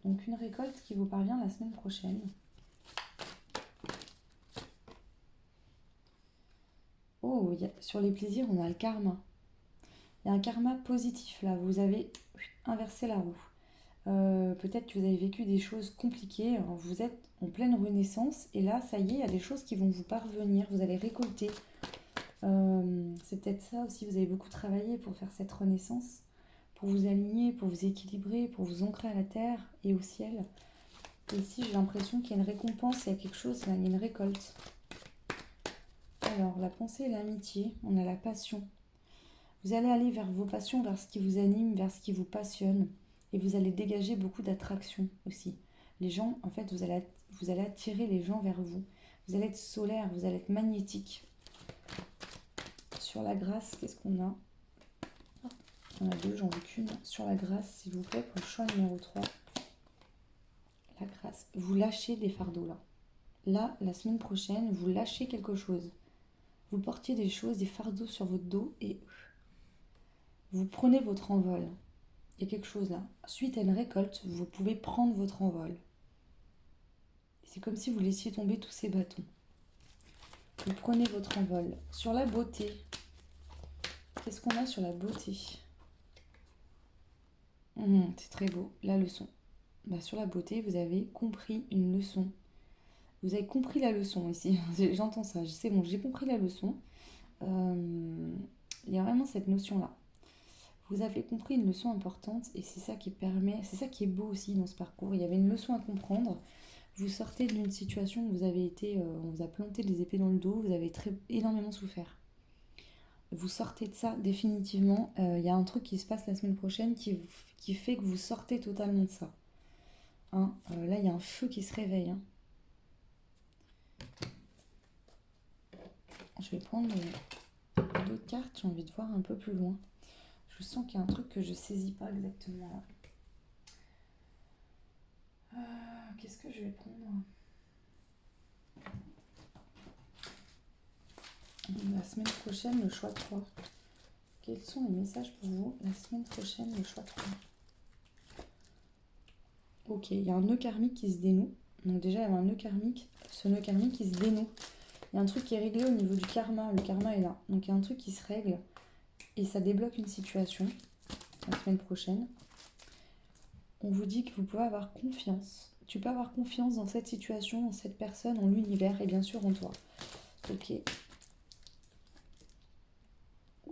Donc, une récolte qui vous parvient la semaine prochaine. Oh, sur les plaisirs, on a le karma. Il y a un karma positif là, vous avez inversé la roue. Peut-être que vous avez vécu des choses compliquées, alors vous êtes en pleine renaissance et là, ça y est, il y a des choses qui vont vous parvenir, vous allez récolter. C'est peut-être ça aussi, vous avez beaucoup travaillé pour faire cette renaissance, pour vous aligner, pour vous équilibrer, pour vous ancrer à la terre et au ciel. Et ici, j'ai l'impression qu'il y a une récompense, il y a quelque chose, là, il y a une récolte. Alors, la pensée et l'amitié, on a la passion. Vous allez aller vers vos passions, vers ce qui vous anime, vers ce qui vous passionne. Et vous allez dégager beaucoup d'attraction aussi. Les gens, en fait, vous allez attirer les gens vers vous. Vous allez être solaire, vous allez être magnétique. Sur la grâce, qu'est-ce qu'on a? On a deux, j'en veux qu'une. Sur la grâce, s'il vous plaît, pour le choix numéro 3. La grâce. Vous lâchez des fardeaux là. Là, la semaine prochaine, vous lâchez quelque chose. Vous portiez des choses, des fardeaux sur votre dos et vous prenez votre envol. Il y a quelque chose là. Suite à une récolte, vous pouvez prendre votre envol. C'est comme si vous laissiez tomber tous ces bâtons. Vous prenez votre envol. Sur la beauté, qu'est-ce qu'on a sur la beauté? C'est très beau, la leçon. Sur la beauté, vous avez compris une leçon. Vous avez compris la leçon ici. J'entends ça, c'est bon, j'ai compris la leçon. Il y a vraiment cette notion-là. Vous avez compris une leçon importante et c'est ça qui permet, c'est ça qui est beau aussi dans ce parcours. Il y avait une leçon à comprendre. Vous sortez d'une situation où vous avez été, on vous a planté les épées dans le dos, vous avez énormément souffert. Vous sortez de ça définitivement. Il y a un truc qui se passe la semaine prochaine qui fait que vous sortez totalement de ça. Hein. Là, il y a un feu qui se réveille. Hein. Je vais prendre d'autres cartes, j'ai envie de voir un peu plus loin. Je sens qu'il y a un truc que je saisis pas exactement là. Qu'est-ce que je vais prendre? La semaine prochaine, le choix 3. Quels sont les messages pour vous la semaine prochaine, le choix 3? Ok, il y a un nœud karmique qui se dénoue. Donc déjà, il y avait un nœud karmique. Ce nœud karmique, il se dénoue. Il y a un truc qui est réglé au niveau du karma. Le karma est là. Donc il y a un truc qui se règle. Et ça débloque une situation la semaine prochaine. On vous dit que vous pouvez avoir confiance. Tu peux avoir confiance dans cette situation, dans cette personne, en l'univers et bien sûr en toi. Ok.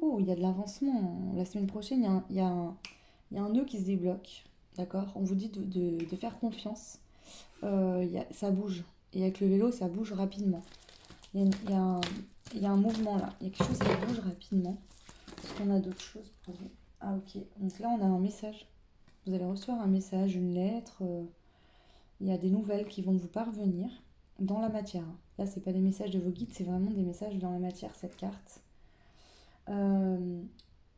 Oh, il y a de l'avancement. La semaine prochaine, il y a un nœud qui se débloque. D'accord? On vous dit de faire confiance. Ça bouge. Et avec le vélo, ça bouge rapidement. Il y a un mouvement là. Il y a quelque chose qui bouge rapidement. Est-ce qu'on a d'autres choses pour vous? Ah ok. Donc là, on a un message. Vous allez recevoir un message, une lettre. Il y a des nouvelles qui vont vous parvenir dans la matière. Là, c'est pas des messages de vos guides, c'est vraiment des messages dans la matière, cette carte.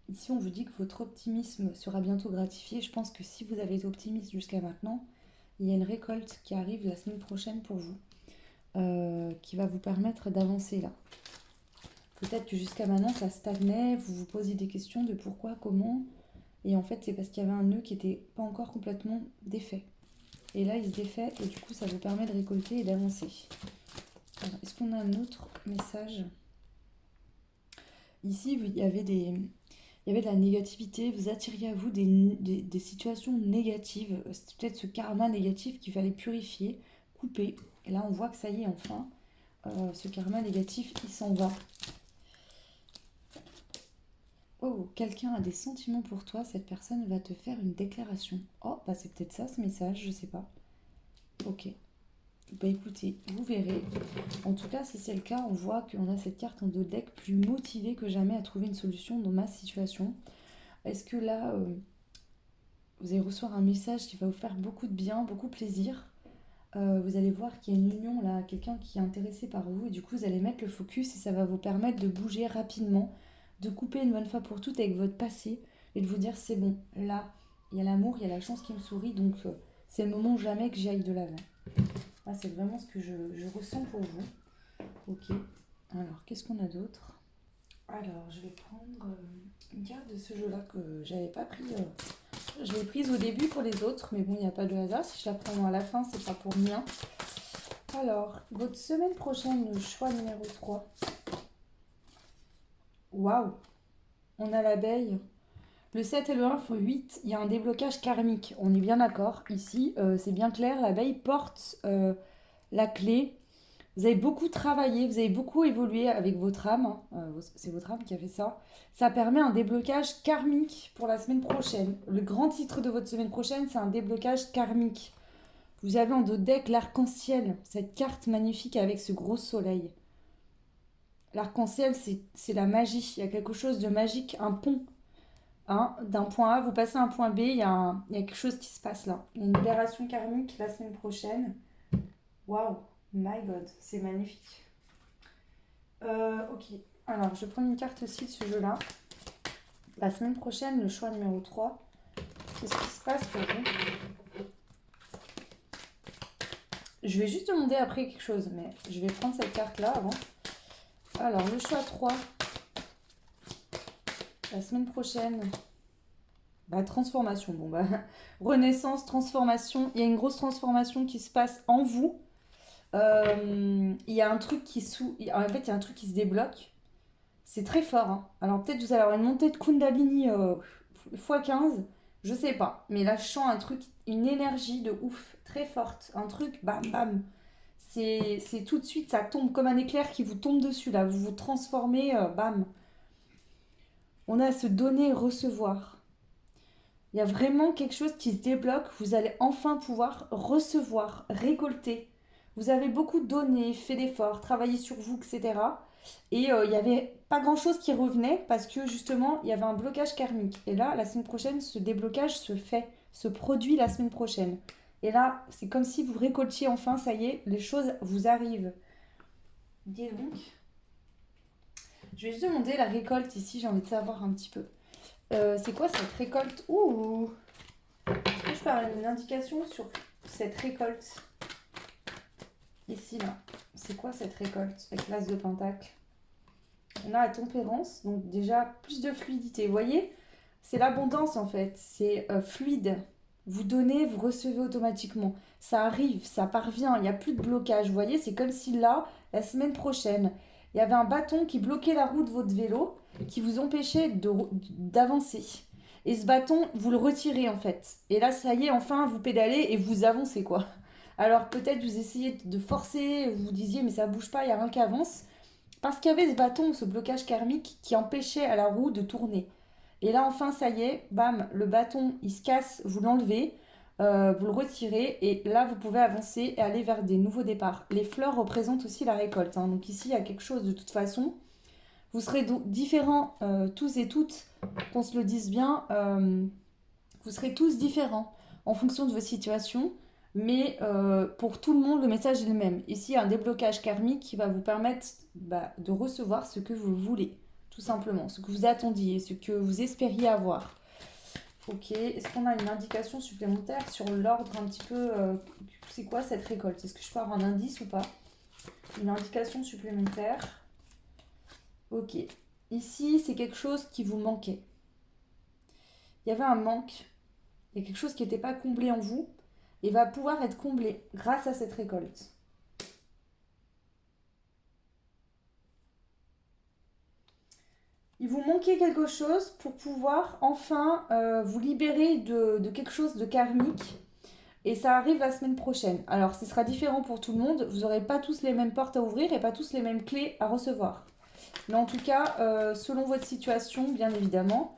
Ici, on vous dit que votre optimisme sera bientôt gratifié. Je pense que si vous avez été optimiste jusqu'à maintenant, il y a une récolte qui arrive la semaine prochaine pour vous, qui va vous permettre d'avancer là. Peut-être que jusqu'à maintenant, ça stagnait, vous vous posiez des questions de pourquoi, comment, et en fait, c'est parce qu'il y avait un nœud qui n'était pas encore complètement défait. Et là, il se défait, et du coup, ça vous permet de récolter et d'avancer. Alors, est-ce qu'on a un autre message? Ici, il y avait de la négativité, vous attiriez à vous des situations négatives. C'était peut-être ce karma négatif qu'il fallait purifier, couper. Et là, on voit que ça y est, enfin, ce karma négatif, il s'en va. Oh, quelqu'un a des sentiments pour toi, cette personne va te faire une déclaration. Oh, bah c'est peut-être ça ce message, je sais pas. Ok. Bah écoutez, vous verrez. En tout cas, si c'est le cas, on voit qu'on a cette carte en deux decks plus motivée que jamais à trouver une solution dans ma situation. Est-ce que là, vous allez recevoir un message qui va vous faire beaucoup de bien, beaucoup de plaisir. Vous allez voir qu'il y a une union là, quelqu'un qui est intéressé par vous et du coup vous allez mettre le focus et ça va vous permettre de bouger rapidement, de couper une bonne fois pour toutes avec votre passé et de vous dire c'est bon, là il y a l'amour, il y a la chance qui me sourit donc c'est le moment jamais que j'aille de l'avant. Là c'est vraiment ce que je ressens pour vous. Ok, alors qu'est-ce qu'on a d'autre? Alors je vais prendre une carte de ce jeu là que j'avais pas pris. Je l'ai prise au début pour les autres, mais bon, il n'y a pas de hasard. Si je la prends à la fin, c'est pas pour rien. Alors, votre semaine prochaine, le choix numéro 3. Waouh! On a l'abeille. Le 7 et le 1 font 8. Il y a un déblocage karmique. On est bien d'accord. Ici, c'est bien clair. L'abeille porte la clé. Vous avez beaucoup travaillé, vous avez beaucoup évolué avec votre âme. C'est votre âme qui a fait ça. Ça permet un déblocage karmique pour la semaine prochaine. Le grand titre de votre semaine prochaine, c'est un déblocage karmique. Vous avez en dos deck l'arc-en-ciel, cette carte magnifique avec ce gros soleil. L'arc-en-ciel, c'est la magie. Il y a quelque chose de magique, un pont. Hein, d'un point A, vous passez à un point B, il y a quelque chose qui se passe là. Il y a une libération karmique la semaine prochaine. Waouh, my god, c'est magnifique. Ok, alors je vais prendre une carte aussi de ce jeu-là. La semaine prochaine, le choix numéro 3. Qu'est-ce qui se passe pour vous? Je vais juste demander après quelque chose, mais je vais prendre cette carte-là avant. Alors, le choix 3. La semaine prochaine. Bah, transformation. Bon, bah, renaissance, transformation. Il y a une grosse transformation qui se passe en vous. Il y a un truc en fait, il y a un truc qui se débloque. C'est très fort. Hein. Alors, peut-être vous allez avoir une montée de Kundalini x15. Je sais pas. Mais là, je sens un truc, une énergie de ouf. Très forte. Un truc, bam, bam. C'est tout de suite, ça tombe comme un éclair qui vous tombe dessus. Là, vous vous transformez, bam. On a à se donner et recevoir. Il y a vraiment quelque chose qui se débloque. Vous allez enfin pouvoir recevoir, récolter. Vous avez beaucoup donné, fait d'efforts, travaillé sur vous, etc. Et il n'y avait pas grand-chose qui revenait parce que justement, il y avait un blocage karmique. Et là, la semaine prochaine, ce déblocage se fait, se produit la semaine prochaine. Et là, c'est comme si vous récoltiez enfin, ça y est, les choses vous arrivent. Dis donc. Je vais juste demander la récolte ici, j'ai envie de savoir un petit peu. C'est quoi cette récolte? Ouh! Est-ce que je peux avoir une indication sur cette récolte? Ici, là. C'est quoi cette récolte avec l'as de pentacle? On a la tempérance, donc déjà plus de fluidité. Vous voyez? C'est l'abondance en fait. C'est fluide. Vous donnez, vous recevez automatiquement. Ça arrive, ça parvient, il n'y a plus de blocage. Vous voyez? C'est comme si là, la semaine prochaine, il y avait un bâton qui bloquait la roue de votre vélo, qui vous empêchait d'avancer. Et ce bâton, vous le retirez en fait. Et là, ça y est, enfin, vous pédalez et vous avancez quoi. Alors peut-être vous essayez de forcer, vous disiez mais ça bouge pas, il n'y a rien qui avance. Parce qu'il y avait ce bâton, ce blocage karmique qui empêchait à la roue de tourner. Et là enfin ça y est, bam, le bâton il se casse, vous l'enlevez, vous le retirez et là vous pouvez avancer et aller vers des nouveaux départs. Les fleurs représentent aussi la récolte, hein. Donc ici il y a quelque chose de toute façon. Vous serez différents tous et toutes, qu'on se le dise bien, vous serez tous différents en fonction de vos situations, mais pour tout le monde, le message est le même. Ici, il y a un déblocage karmique qui va vous permettre de recevoir ce que vous voulez, tout simplement, ce que vous attendiez, ce que vous espériez avoir. Ok, est-ce qu'on a une indication supplémentaire sur l'ordre un petit peu c'est quoi cette récolte? Est-ce que je peux avoir un indice ou pas? Une indication supplémentaire. Ok, ici, c'est quelque chose qui vous manquait. Il y avait un manque. Il y a quelque chose qui n'était pas comblé en vous et va pouvoir être comblé grâce à cette récolte. Il vous manquait quelque chose pour pouvoir enfin vous libérer de quelque chose de karmique. Et ça arrive la semaine prochaine. Alors, ce sera différent pour tout le monde. Vous n'aurez pas tous les mêmes portes à ouvrir et pas tous les mêmes clés à recevoir. Mais en tout cas, selon votre situation, bien évidemment,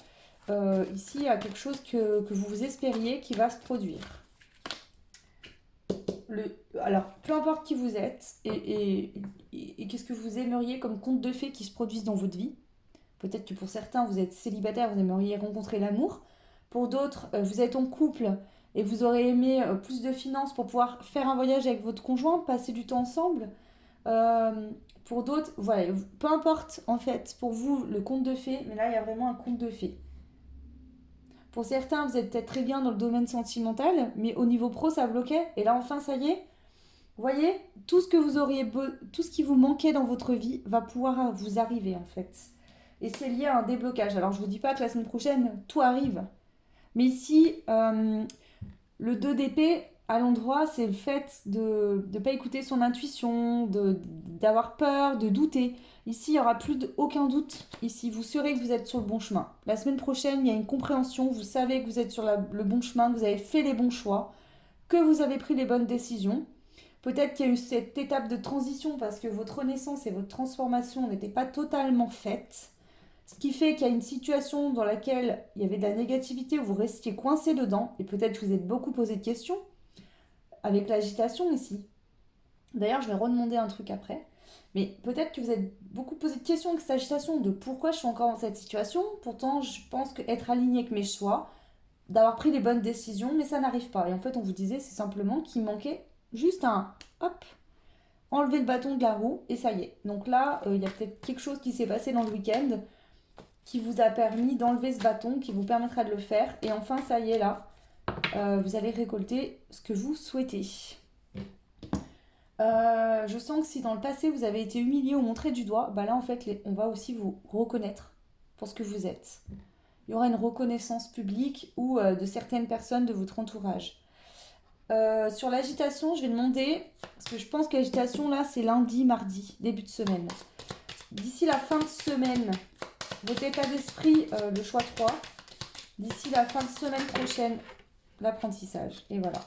ici, il y a quelque chose que vous espériez qui va se produire. Alors, peu importe qui vous êtes et qu'est-ce que vous aimeriez comme conte de fées qui se produisent dans votre vie. Peut-être que pour certains, vous êtes célibataire, vous aimeriez rencontrer l'amour. Pour d'autres, vous êtes en couple et vous aurez aimé plus de finances pour pouvoir faire un voyage avec votre conjoint, passer du temps ensemble. Euh, pour d'autres, voilà, peu importe en fait pour vous le conte de fées, mais là il y a vraiment un conte de fées. Pour certains, vous êtes peut-être très bien dans le domaine sentimental, mais au niveau pro, ça bloquait. Et là, enfin, ça y est, vous voyez, tout ce que vous auriez tout ce qui vous manquait dans votre vie va pouvoir vous arriver en fait. Et c'est lié à un déblocage. Alors je vous dis pas que la semaine prochaine tout arrive, mais ici le 2 d'épée à l'endroit, c'est le fait de ne pas écouter son intuition, d'avoir peur, de douter. Ici, il n'y aura plus aucun doute. Ici, vous saurez que vous êtes sur le bon chemin. La semaine prochaine, il y a une compréhension. Vous savez que vous êtes sur le bon chemin, que vous avez fait les bons choix, que vous avez pris les bonnes décisions. Peut-être qu'il y a eu cette étape de transition parce que votre renaissance et votre transformation n'étaient pas totalement faites. Ce qui fait qu'il y a une situation dans laquelle il y avait de la négativité, où vous restiez coincé dedans, et peut-être que vous êtes beaucoup posé de questions, avec l'agitation ici. D'ailleurs, je vais redemander un truc après. Mais peut-être que vous êtes beaucoup posé de questions avec cette agitation de pourquoi je suis encore dans cette situation. Pourtant, je pense qu'être aligné avec mes choix, d'avoir pris les bonnes décisions, mais ça n'arrive pas. Et en fait, on vous disait, c'est simplement qu'il manquait juste un hop, enlever le bâton de la roue, et ça y est. Donc là, il y a peut-être quelque chose qui s'est passé dans le week-end qui vous a permis d'enlever ce bâton, qui vous permettra de le faire. Et enfin, ça y est, là, vous allez récolter ce que vous souhaitez. Je sens que si dans le passé vous avez été humilié ou montré du doigt, bah là en fait on va aussi vous reconnaître pour ce que vous êtes. Il y aura une reconnaissance publique ou de certaines personnes de votre entourage. Sur l'agitation, je vais demander, parce que je pense que l'agitation là c'est lundi, mardi, début de semaine. D'ici la fin de semaine, votre état d'esprit, le choix 3. D'ici la fin de semaine prochaine, l'apprentissage. Et voilà.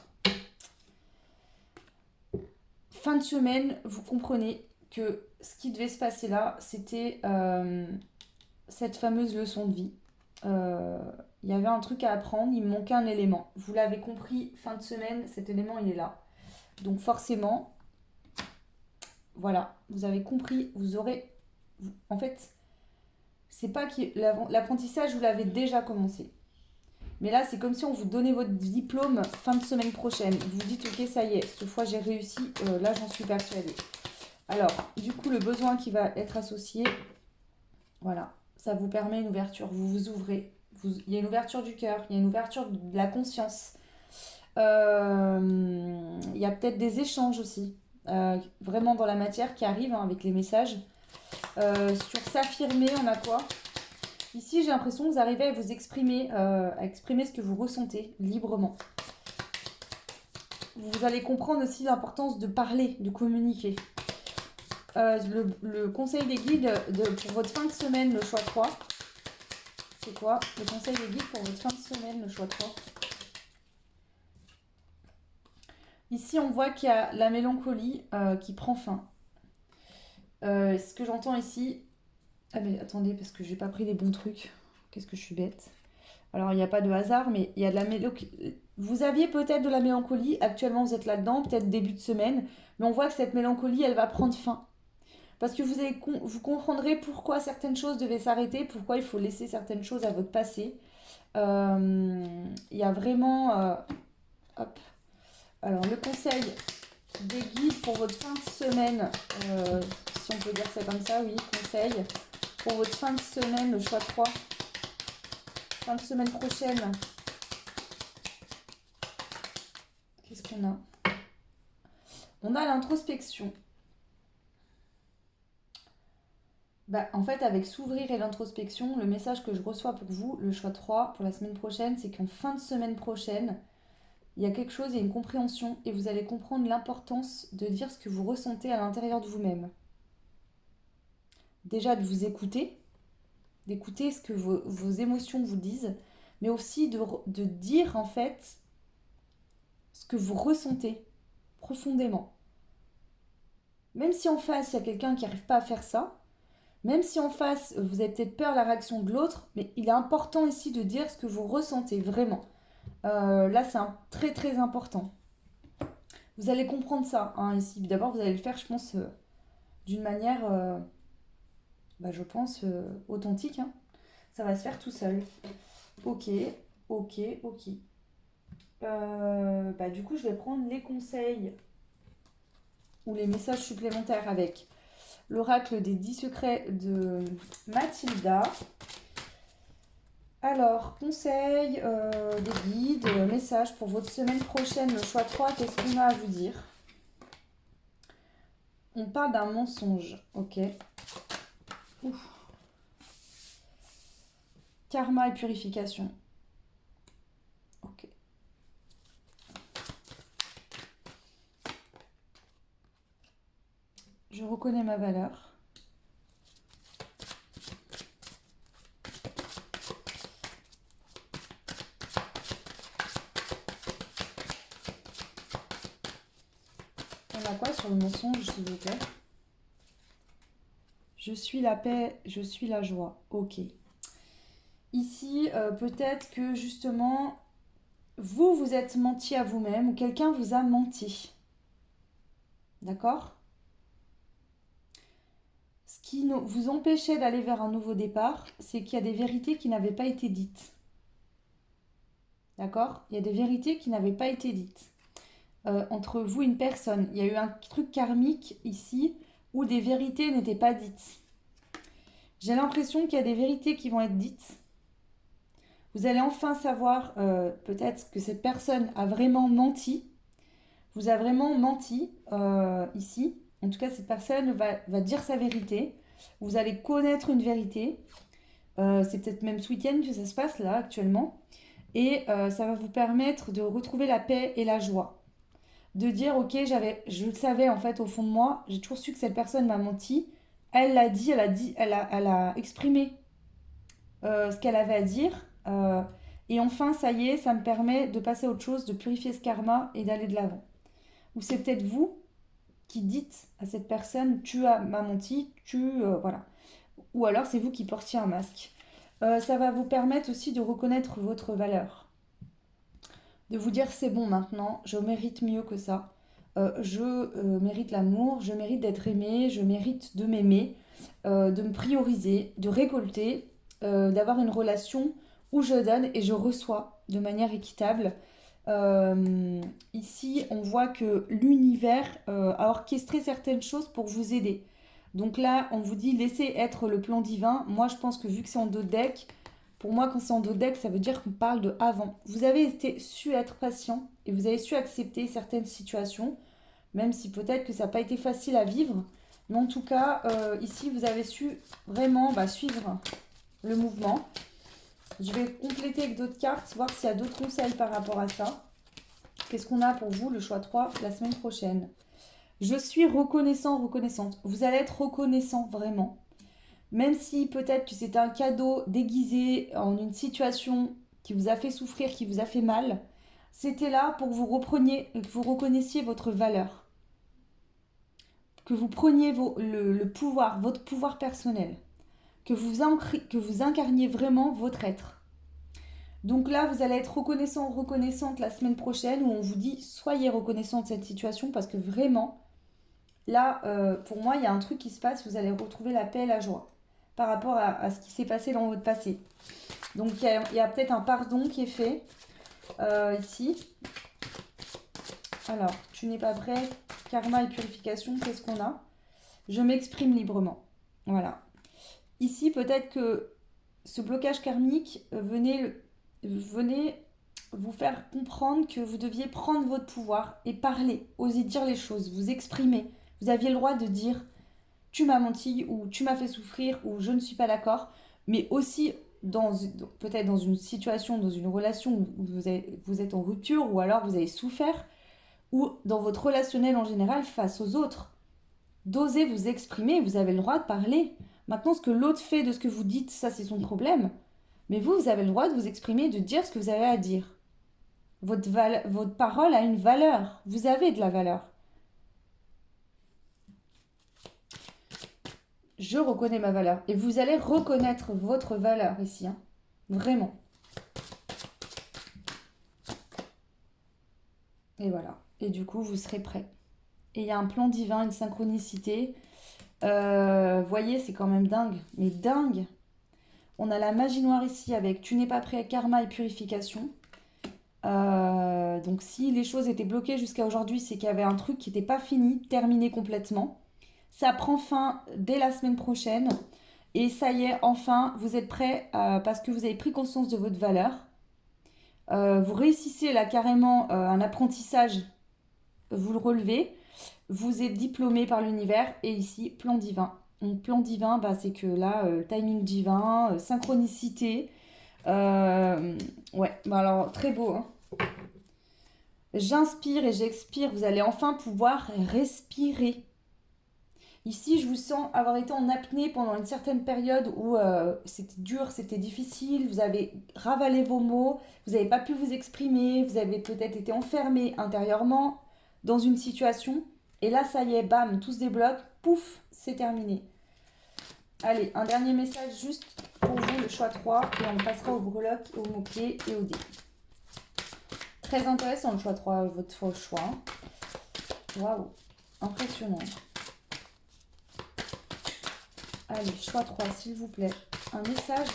Fin de semaine, vous comprenez que ce qui devait se passer là, c'était cette fameuse leçon de vie. Il y avait un truc à apprendre, il me manquait un élément. Vous l'avez compris, fin de semaine, cet élément, il est là. Donc forcément, voilà, vous avez compris, vous aurez... En fait, c'est pas que l'apprentissage, vous l'avez déjà commencé. Mais là, c'est comme si on vous donnait votre diplôme fin de semaine prochaine. Vous vous dites, ok, ça y est, cette fois j'ai réussi, là j'en suis persuadée. Alors, du coup, le besoin qui va être associé, voilà, ça vous permet une ouverture. Vous vous ouvrez. Il y a une ouverture du cœur, il y a une ouverture de la conscience. Il y a peut-être des échanges aussi, vraiment dans la matière qui arrivent hein, avec les messages. Sur s'affirmer, on a quoi? Ici, j'ai l'impression que vous arrivez à exprimer ce que vous ressentez librement. Vous allez comprendre aussi l'importance de parler, de communiquer. Le conseil des guides pour votre fin de semaine, le choix 3. C'est quoi le conseil des guides pour votre fin de semaine, le choix 3? Ici, on voit qu'il y a la mélancolie qui prend fin. Ce que j'entends ici... Ah mais attendez, parce que j'ai pas pris les bons trucs. Qu'est-ce que je suis bête. Alors, il n'y a pas de hasard, mais il y a de la mélancolie. Vous aviez peut-être de la mélancolie. Actuellement, vous êtes là-dedans, peut-être début de semaine. Mais on voit que cette mélancolie, elle va prendre fin. Parce que vous comprendrez pourquoi certaines choses devaient s'arrêter, pourquoi il faut laisser certaines choses à votre passé. Il y a vraiment... hop. Alors, le conseil des guides pour votre fin de semaine, si on peut dire ça comme ça, oui, conseil. Pour votre fin de semaine, le choix 3. Fin de semaine prochaine. Qu'est-ce qu'on a? On a l'introspection. Bah, en fait, avec s'ouvrir et l'introspection, le message que je reçois pour vous, le choix 3 pour la semaine prochaine, c'est qu'en fin de semaine prochaine, il y a quelque chose, il y a une compréhension et vous allez comprendre l'importance de dire ce que vous ressentez à l'intérieur de vous-même. Déjà de vous écouter, d'écouter ce que vos émotions vous disent, mais aussi de dire en fait ce que vous ressentez profondément. Même si en face, il y a quelqu'un qui n'arrive pas à faire ça, même si en face, vous avez peut-être peur de la réaction de l'autre, mais il est important ici de dire ce que vous ressentez vraiment. Là, c'est très très important. Vous allez comprendre ça hein, ici. D'abord, vous allez le faire, je pense, d'une manière, je pense, authentique. Hein. Ça va se faire tout seul. Ok, ok, ok. Du coup, je vais prendre les conseils ou les messages supplémentaires avec l'oracle des 10 secrets de Mathilda. Alors, conseil, des guides, messages pour votre semaine prochaine, le choix 3, qu'est-ce qu'on a à vous dire? On parle d'un mensonge, ok. Ouf. Karma et purification. Ok. Je reconnais ma valeur. On a quoi sur le mensonge, s'il vous plaît? Je suis la paix, je suis la joie. Ok. Ici, peut-être que justement, vous êtes menti à vous-même ou quelqu'un vous a menti. D'accord? Ce qui vous empêchait d'aller vers un nouveau départ, c'est qu'il y a des vérités qui n'avaient pas été dites. D'accord? Il y a des vérités qui n'avaient pas été dites. Entre vous et une personne. Il y a eu un truc karmique ici où des vérités n'étaient pas dites. J'ai l'impression qu'il y a des vérités qui vont être dites. Vous allez enfin savoir peut-être que cette personne a vraiment menti. Vous a vraiment menti ici. En tout cas, cette personne va dire sa vérité. Vous allez connaître une vérité. C'est peut-être même ce week-end que ça se passe là actuellement. Et ça va vous permettre de retrouver la paix et la joie. De dire, ok, je le savais en fait au fond de moi, j'ai toujours su que cette personne m'a menti. Elle l'a dit, elle a exprimé ce qu'elle avait à dire. Et enfin, ça y est, ça me permet de passer à autre chose, de purifier ce karma et d'aller de l'avant. Ou c'est peut-être vous qui dites à cette personne, m'as menti, voilà. Ou alors c'est vous qui portiez un masque. Ça va vous permettre aussi de reconnaître votre valeur. De vous dire c'est bon maintenant, je mérite mieux que ça. Je mérite l'amour, je mérite d'être aimé, je mérite de m'aimer, de me prioriser, de récolter, d'avoir une relation où je donne et je reçois de manière équitable. Ici, on voit que l'univers a orchestré certaines choses pour vous aider. Donc là, on vous dit laissez être le plan divin. Moi, je pense que vu que c'est en dos de deck, pour moi, quand c'est en dos de deck, ça veut dire qu'on parle de avant. Vous avez su être patient et vous avez su accepter certaines situations, même si peut-être que ça n'a pas été facile à vivre. Mais en tout cas, ici, vous avez su vraiment suivre le mouvement. Je vais compléter avec d'autres cartes, voir s'il y a d'autres conseils par rapport à ça. Qu'est-ce qu'on a pour vous, le choix 3, la semaine prochaine? Je suis reconnaissant, reconnaissante. Vous allez être reconnaissant, vraiment. Même si peut-être que c'était un cadeau déguisé en une situation qui vous a fait souffrir, qui vous a fait mal, c'était là pour que vous repreniez, que vous reconnaissiez votre valeur. Que vous preniez le pouvoir, votre pouvoir personnel. Que vous incarniez vraiment votre être. Donc là, vous allez être reconnaissant, reconnaissante la semaine prochaine où on vous dit soyez reconnaissant de cette situation parce que vraiment, là, pour moi, il y a un truc qui se passe, vous allez retrouver la paix et la joie par rapport à ce qui s'est passé dans votre passé. Donc il y a peut-être un pardon qui est fait ici. Alors, tu n'es pas prêt, karma et purification, qu'est-ce qu'on a? Je m'exprime librement. Voilà. Ici, peut-être que ce blocage karmique venait vous faire comprendre que vous deviez prendre votre pouvoir et parler, oser dire les choses, vous exprimer. Vous aviez le droit de dire tu m'as menti ou tu m'as fait souffrir ou je ne suis pas d'accord, mais aussi peut-être dans une situation, dans une relation où vous êtes en rupture ou alors vous avez souffert ou dans votre relationnel en général face aux autres. D'oser vous exprimer, vous avez le droit de parler. Maintenant, ce que l'autre fait de ce que vous dites, ça c'est son problème. Mais vous avez le droit de vous exprimer, de dire ce que vous avez à dire. Votre parole a une valeur. Vous avez de la valeur. Je reconnais ma valeur. Et vous allez reconnaître votre valeur ici. Hein. Vraiment. Et voilà. Et du coup, vous serez prêt. Et il y a un plan divin, une synchronicité. Voyez, c'est quand même dingue. Mais dingue. On a la magie noire ici avec tu n'es pas prêt, karma et purification. Donc si les choses étaient bloquées jusqu'à aujourd'hui, c'est qu'il y avait un truc qui n'était pas fini, terminé complètement. Ça prend fin dès la semaine prochaine. Et ça y est, enfin, vous êtes prêts parce que vous avez pris conscience de votre valeur. Vous réussissez là carrément un apprentissage, vous le relevez. Vous êtes diplômé par l'univers et ici, plan divin. Donc plan divin, c'est que là, timing divin, synchronicité. Ouais, alors très beau. Hein. J'inspire et j'expire, vous allez enfin pouvoir respirer. Ici, je vous sens avoir été en apnée pendant une certaine période où c'était dur, c'était difficile, vous avez ravalé vos mots, vous n'avez pas pu vous exprimer, vous avez peut-être été enfermé intérieurement dans une situation. Et là, ça y est, bam, tout se débloque, pouf, c'est terminé. Allez, un dernier message juste pour vous, le choix 3, et on passera au breloque, au mot-clé et au dé. Très intéressant le choix 3, votre choix. Waouh, impressionnant. Allez, choix 3, s'il vous plaît. Un message,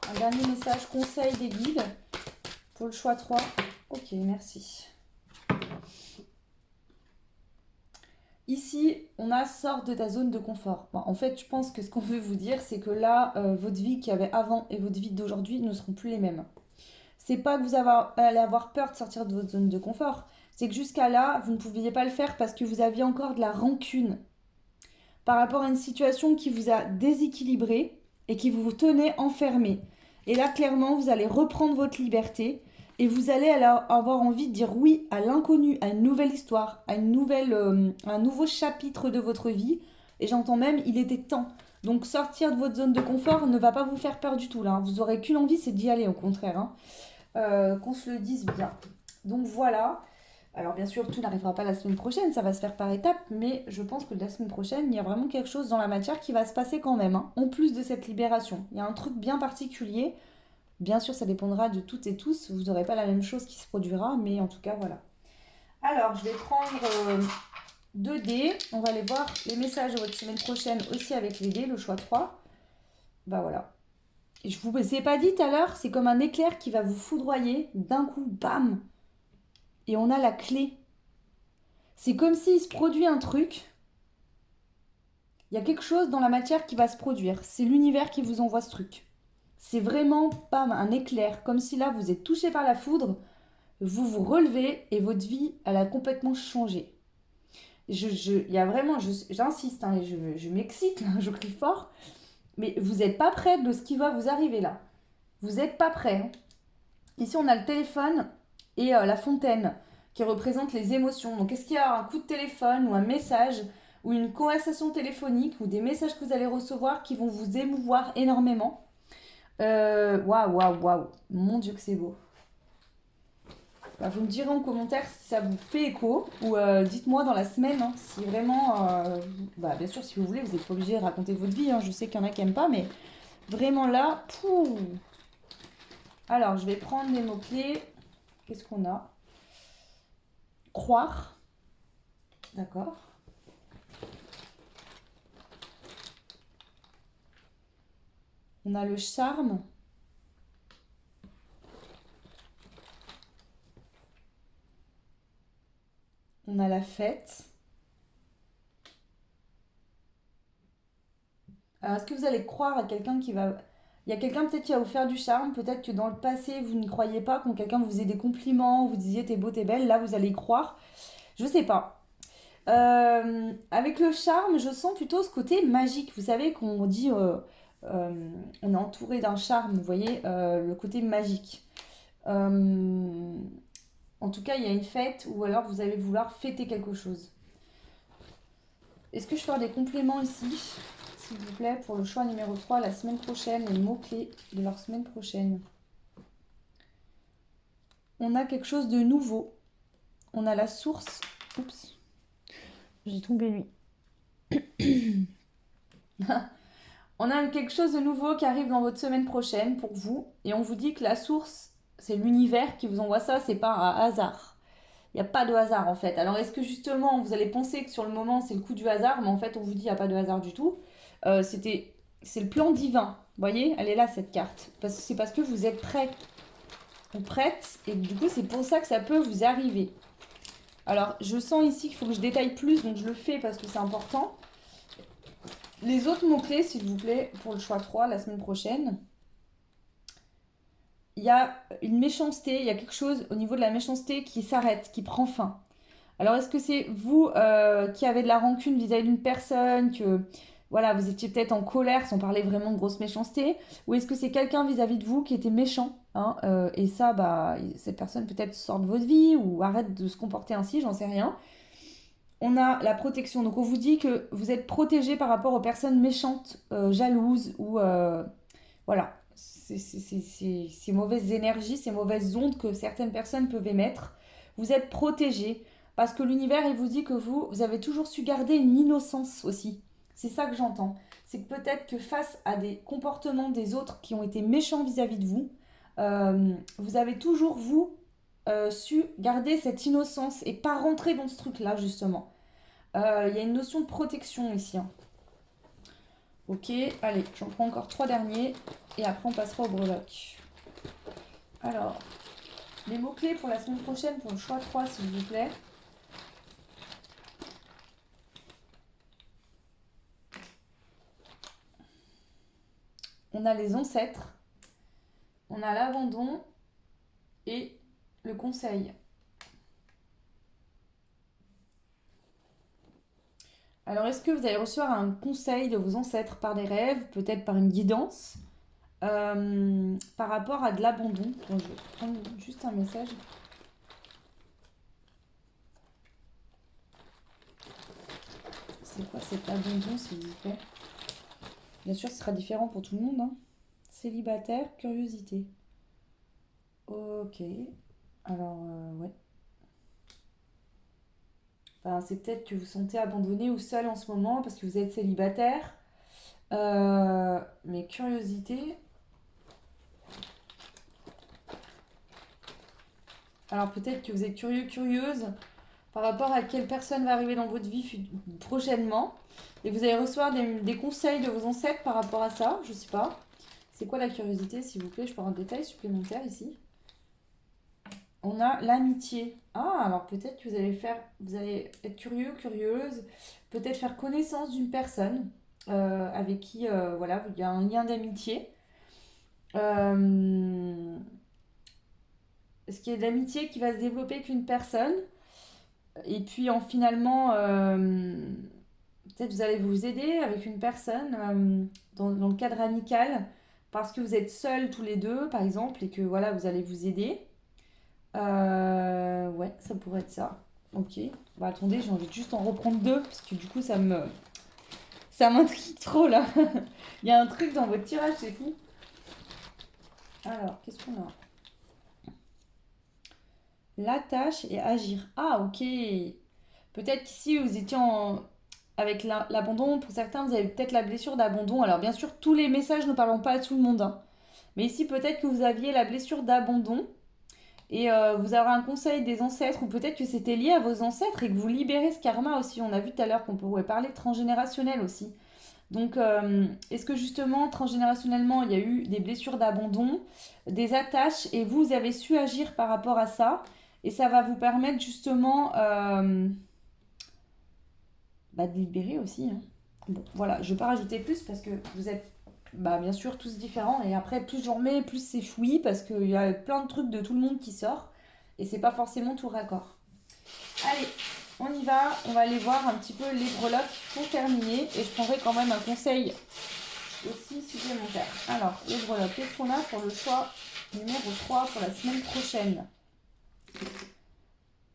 un dernier message, conseil des guides pour le choix 3. Ok, merci. Ici, on a sort de ta zone de confort. Bon, en fait, je pense que ce qu'on veut vous dire, c'est que là, votre vie qu'il y avait avant et votre vie d'aujourd'hui ne seront plus les mêmes. C'est pas que vous allez avoir peur de sortir de votre zone de confort. C'est que jusqu'à là, vous ne pouviez pas le faire parce que vous aviez encore de la rancune par rapport à une situation qui vous a déséquilibré et qui vous tenait enfermé. Et là, clairement, vous allez reprendre votre liberté et vous allez alors avoir envie de dire oui à l'inconnu, à une nouvelle histoire, à un nouveau chapitre de votre vie. Et j'entends même, il était temps. Donc sortir de votre zone de confort ne va pas vous faire peur du tout là. Vous aurez qu'une envie, c'est d'y aller au contraire. Hein. Qu'on se le dise bien. Donc voilà. Alors bien sûr, tout n'arrivera pas la semaine prochaine, ça va se faire par étapes, mais je pense que la semaine prochaine, il y a vraiment quelque chose dans la matière qui va se passer quand même, hein, en plus de cette libération. Il y a un truc bien particulier. Bien sûr, ça dépendra de toutes et tous, vous n'aurez pas la même chose qui se produira, mais en tout cas, voilà. Alors, je vais prendre 2 dés, on va aller voir les messages de votre semaine prochaine aussi avec les dés, le choix 3. Voilà. Je vous ai pas dit tout à l'heure, c'est comme un éclair qui va vous foudroyer. D'un coup, bam! Et on a la clé. C'est comme s'il se produit un truc. Il y a quelque chose dans la matière qui va se produire. C'est l'univers qui vous envoie ce truc. C'est vraiment, bam, un éclair. Comme si là, vous êtes touché par la foudre. Vous vous relevez et votre vie, elle a complètement changé. Il y a vraiment, j'insiste, hein, je m'excite, là, je crie fort, mais vous n'êtes pas prêt de ce qui va vous arriver là. Vous n'êtes pas prêt. Hein. Ici, on a le téléphone et la fontaine qui représente les émotions. Donc, est-ce qu'il y a un coup de téléphone ou un message ou une conversation téléphonique ou des messages que vous allez recevoir qui vont vous émouvoir énormément? Waouh, waouh, waouh. Mon Dieu que c'est beau. Bah, vous me direz en commentaire si ça vous fait écho ou dites-moi dans la semaine hein, si vraiment, bah, bien sûr si vous voulez, vous n'êtes pas obligé de raconter votre vie, hein, je sais qu'il y en a qui n'aiment pas, mais vraiment là, pouh. Alors je vais prendre les mots-clés, qu'est-ce qu'on a? Croire, d'accord. On a le charme, on a la fête. Alors, est-ce que vous allez croire à quelqu'un qui va... Il y a quelqu'un peut-être qui va vous faire du charme, peut-être que dans le passé, vous ne croyez pas, quand quelqu'un vous faisait des compliments, vous disiez t'es beau, t'es belle, là vous allez y croire. Je sais pas. Avec le charme, je sens plutôt ce côté magique. Vous savez qu'on dit on est entouré d'un charme, vous voyez, le côté magique. Euh, En tout cas, il y a une fête ou alors vous allez vouloir fêter quelque chose. Est-ce que je peux faire des compléments ici, s'il vous plaît, pour le choix numéro 3 la semaine prochaine, les mots-clés de leur semaine prochaine? On a quelque chose de nouveau. On a la source. Oups, j'ai tombé lui. On a quelque chose de nouveau qui arrive dans votre semaine prochaine pour vous. Et on vous dit que la source, c'est l'univers qui vous envoie ça, c'est pas un hasard. Il n'y a pas de hasard en fait. Alors est-ce que justement vous allez penser que sur le moment c'est le coup du hasard, mais en fait on vous dit il n'y a pas de hasard du tout. C'est le plan divin. Vous voyez, elle est là cette carte. C'est parce que vous êtes prêt ou prête et du coup c'est pour ça que ça peut vous arriver. Alors je sens ici qu'il faut que je détaille plus, donc je le fais parce que c'est important. Les autres mots-clés s'il vous plaît pour le choix 3 la semaine prochaine. Il y a une méchanceté, il y a quelque chose au niveau de la méchanceté qui s'arrête, qui prend fin. Alors, est-ce que c'est vous qui avez de la rancune vis-à-vis d'une personne, que voilà, vous étiez peut-être en colère sans parler vraiment de grosse méchanceté, ou est-ce que c'est quelqu'un vis-à-vis de vous qui était méchant hein, et ça, bah, cette personne peut-être sort de votre vie ou arrête de se comporter ainsi, j'en sais rien. On a la protection, donc on vous dit que vous êtes protégé par rapport aux personnes méchantes, jalouses ou voilà, ces mauvaises énergies, ces mauvaises ondes que certaines personnes peuvent émettre. Vous êtes protégé parce que l'univers, il vous dit que vous avez toujours su garder une innocence aussi. C'est ça que j'entends. C'est que peut-être que face à des comportements des autres qui ont été méchants vis-à-vis de vous, vous avez toujours, vous, su garder cette innocence et pas rentrer dans ce truc-là, justement. Il y a une notion de protection ici. Hein. Ok, allez, j'en prends encore 3 derniers et après on passera au breloque. Alors, les mots-clés pour la semaine prochaine pour le choix 3 s'il vous plaît. On a les ancêtres, on a l'abandon et le conseil. Alors, est-ce que vous allez recevoir un conseil de vos ancêtres par des rêves, peut-être par une guidance, par rapport à de l'abandon? Bon, je vais prendre juste un message. C'est quoi cet abandon, s'il vous plaît? Bien sûr, ce sera différent pour tout le monde. Hein. Célibataire, curiosité. Ok. Alors, ouais. Enfin, c'est peut-être que vous vous sentez abandonné ou seul en ce moment parce que vous êtes célibataire. Mais curiosité. Alors peut-être que vous êtes curieux, curieuse par rapport à quelle personne va arriver dans votre vie prochainement. Et vous allez recevoir des conseils de vos ancêtres par rapport à ça, je sais pas. C'est quoi la curiosité, s'il vous plaît? Je peux avoir un détail supplémentaire ici. On a l'amitié. Ah, alors peut-être que vous allez être curieux, curieuse, peut-être faire connaissance d'une personne avec qui, voilà, il y a un lien d'amitié. Euh, ce qui est d'amitié qui va se développer avec une personne. Et puis finalement, peut-être vous allez vous aider avec une personne dans le cadre amical parce que vous êtes seuls tous les deux, par exemple, et que voilà, vous allez vous aider. Ouais, ça pourrait être ça. Ok. Bah attendez, j'ai envie de juste en reprendre deux parce que du coup, ça m'intrigue trop là. Il y a un truc dans votre tirage, c'est fou. Alors, qu'est-ce qu'on a? La tâche et agir. Ah, ok. Peut-être qu'ici, vous étiez avec l'abandon. Pour certains, vous avez peut-être la blessure d'abandon. Alors, bien sûr, tous les messages ne parlent pas à tout le monde, hein. Mais ici, peut-être que vous aviez la blessure d'abandon. Et vous aurez un conseil des ancêtres, ou peut-être que c'était lié à vos ancêtres et que vous libérez ce karma aussi. On a vu tout à l'heure qu'on pourrait parler transgénérationnel aussi. Donc, est-ce que justement, transgénérationnellement, il y a eu des blessures d'abandon, des attaches, et vous avez su agir par rapport à ça, et ça va vous permettre justement de libérer aussi, hein. Bon, voilà, je ne vais pas rajouter plus parce que vous êtes bien sûr tous différents, et après, plus j'en mets, plus c'est fouillis parce qu'il y a plein de trucs de tout le monde qui sort, et c'est pas forcément tout raccord. Allez, on y va, on va aller voir un petit peu les breloques pour terminer, et je prendrai quand même un conseil aussi supplémentaire. Alors, les breloques, qu'est-ce qu'on a pour le choix numéro 3 pour la semaine prochaine?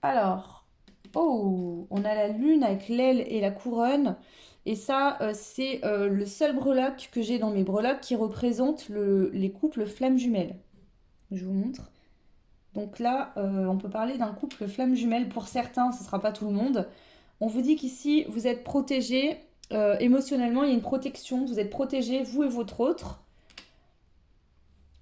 Alors, oh, on a la lune avec l'aile et la couronne. Et ça, c'est le seul breloque que j'ai dans mes breloques qui représente les couples flammes jumelles. Je vous montre. Donc là, on peut parler d'un couple flamme jumelle. Pour certains, ce ne sera pas tout le monde. On vous dit qu'ici, vous êtes protégés émotionnellement. Il y a une protection. Vous êtes protégés, vous et votre autre.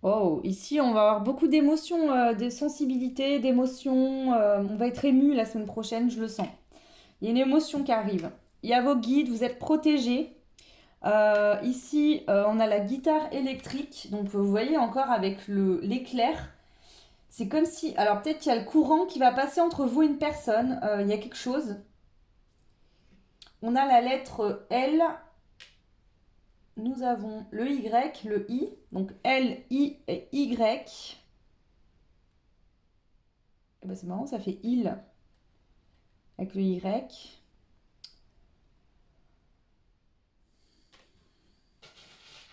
Oh, ici, on va avoir beaucoup d'émotions, de sensibilité, d'émotions. On va être ému la semaine prochaine, je le sens. Il y a une émotion qui arrive. Il y a vos guides, vous êtes protégés. Ici, on a la guitare électrique. Donc, vous voyez encore avec l'éclair. C'est comme si... Alors, peut-être qu'il y a le courant qui va passer entre vous et une personne. Il y a quelque chose. On a la lettre L. Nous avons le Y, le I. Donc, L, I et Y. Et ben, c'est marrant, ça fait il avec le Y.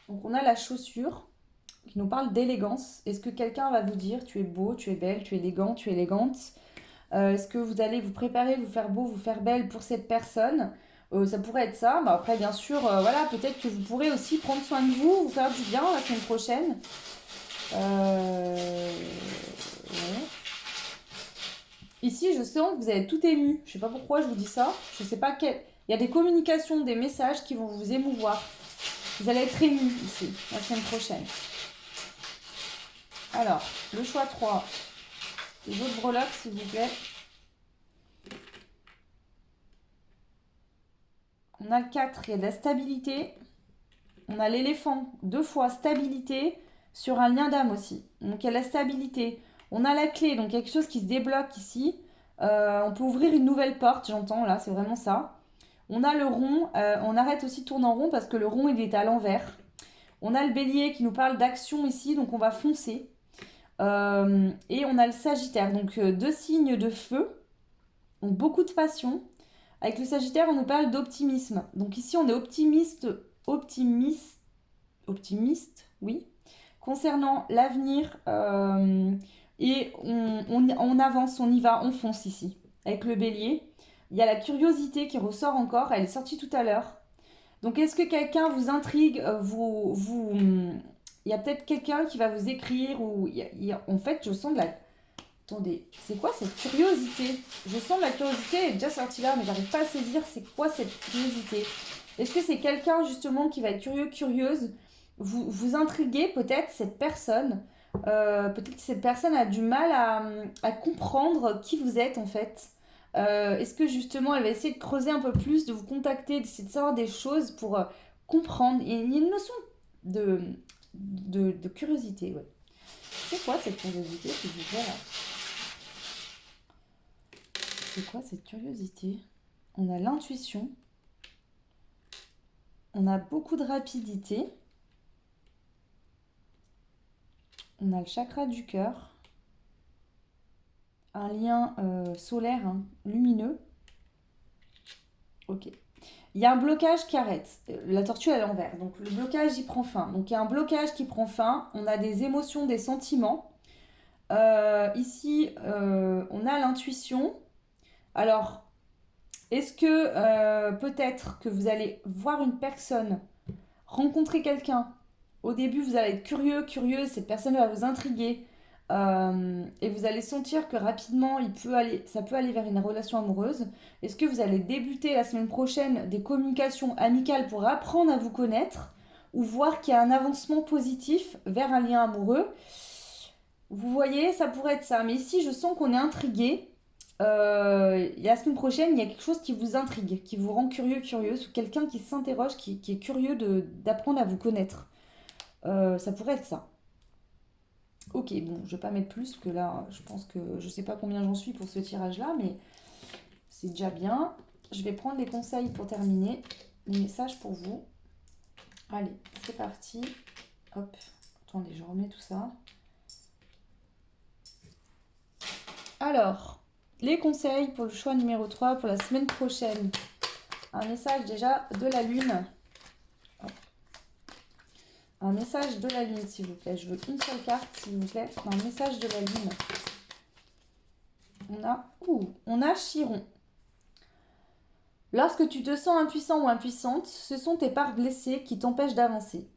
Donc on a la chaussure qui nous parle d'élégance. Est-ce que quelqu'un va vous dire tu es beau, tu es belle, tu es élégant, tu es élégante? Est-ce que vous allez vous préparer, vous faire beau, vous faire belle pour cette personne? Ça pourrait être ça. Après, bien sûr, voilà, peut-être que vous pourrez aussi prendre soin de vous, vous faire du bien la semaine prochaine. Ouais. Ici, je sens que vous êtes tout ému. Je sais pas pourquoi je vous dis ça. Je sais pas quel. Il y a des communications, des messages qui vont vous émouvoir. Vous allez être ému ici, la semaine prochaine. Alors, le choix 3. Les autres breloques, s'il vous plaît. On a le 4, il y a de la stabilité. On a l'éléphant, 2 fois stabilité sur un lien d'âme aussi. Donc il y a la stabilité. On a la clé, donc quelque chose qui se débloque ici. On peut ouvrir une nouvelle porte, j'entends là, c'est vraiment ça. On a le rond, on arrête aussi de tourner en rond parce que le rond il est à l'envers. On a le bélier qui nous parle d'action ici, donc on va foncer. Et on a le sagittaire, donc 2 signes de feu, ont beaucoup de passion. Avec le sagittaire, on nous parle d'optimisme. Donc ici, on est optimiste, oui, concernant l'avenir. Et on avance, on y va, on fonce ici. Avec le bélier, il y a la curiosité qui ressort encore, elle est sortie tout à l'heure. Donc est-ce que quelqu'un vous intrigue, il y a peut-être quelqu'un qui va vous écrire, ou en fait je sens de la... Attendez, c'est quoi cette curiosité? Je sens de la curiosité, elle est déjà sortie là, mais j'arrive pas à saisir c'est quoi cette curiosité. Est-ce que c'est quelqu'un justement qui va être curieux, curieuse? Vous intriguez peut-être cette personne. Peut-être que cette personne a du mal à comprendre qui vous êtes en fait. Est-ce que justement elle va essayer de creuser un peu plus, de vous contacter, d'essayer de savoir des choses pour comprendre. Il y a une notion de de curiosité, ouais. C'est quoi cette curiosité, s'il vous plaît, là? C'est quoi cette curiosité? On a l'intuition. On a beaucoup de rapidité. On a le chakra du cœur. Un lien solaire, hein, lumineux. Ok. Il y a un blocage qui arrête. La tortue est à l'envers. Donc le blocage, il prend fin. Donc il y a un blocage qui prend fin. On a des émotions, des sentiments. Ici, on a l'intuition. Alors, est-ce que peut-être que vous allez voir une personne, rencontrer quelqu'un. Au début, vous allez être curieux, curieuse. Cette personne va vous intriguer. Et vous allez sentir que rapidement, ça peut aller vers une relation amoureuse. Est-ce que vous allez débuter la semaine prochaine des communications amicales pour apprendre à vous connaître ou voir qu'il y a un avancement positif vers un lien amoureux? Vous voyez, ça pourrait être ça. Mais ici, je sens qu'on est intrigué. La semaine prochaine, il y a quelque chose qui vous intrigue, qui vous rend curieux, curieuse, ou quelqu'un qui s'interroge, qui est curieux d'apprendre à vous connaître. Ça pourrait être ça. Ok, bon, je vais pas mettre plus, parce que là, je pense que je sais pas combien j'en suis pour ce tirage-là, mais c'est déjà bien. Je vais prendre les conseils pour terminer, les messages pour vous. Allez, c'est parti. Hop, attendez, je remets tout ça. Alors, les conseils pour le choix numéro 3 pour la semaine prochaine. Un message déjà de la Lune. Hop. Un message de la Lune, s'il vous plaît. Je veux une seule carte, s'il vous plaît. Un message de la Lune. On a Chiron. Lorsque tu te sens impuissant ou impuissante, ce sont tes parts blessées qui t'empêchent d'avancer.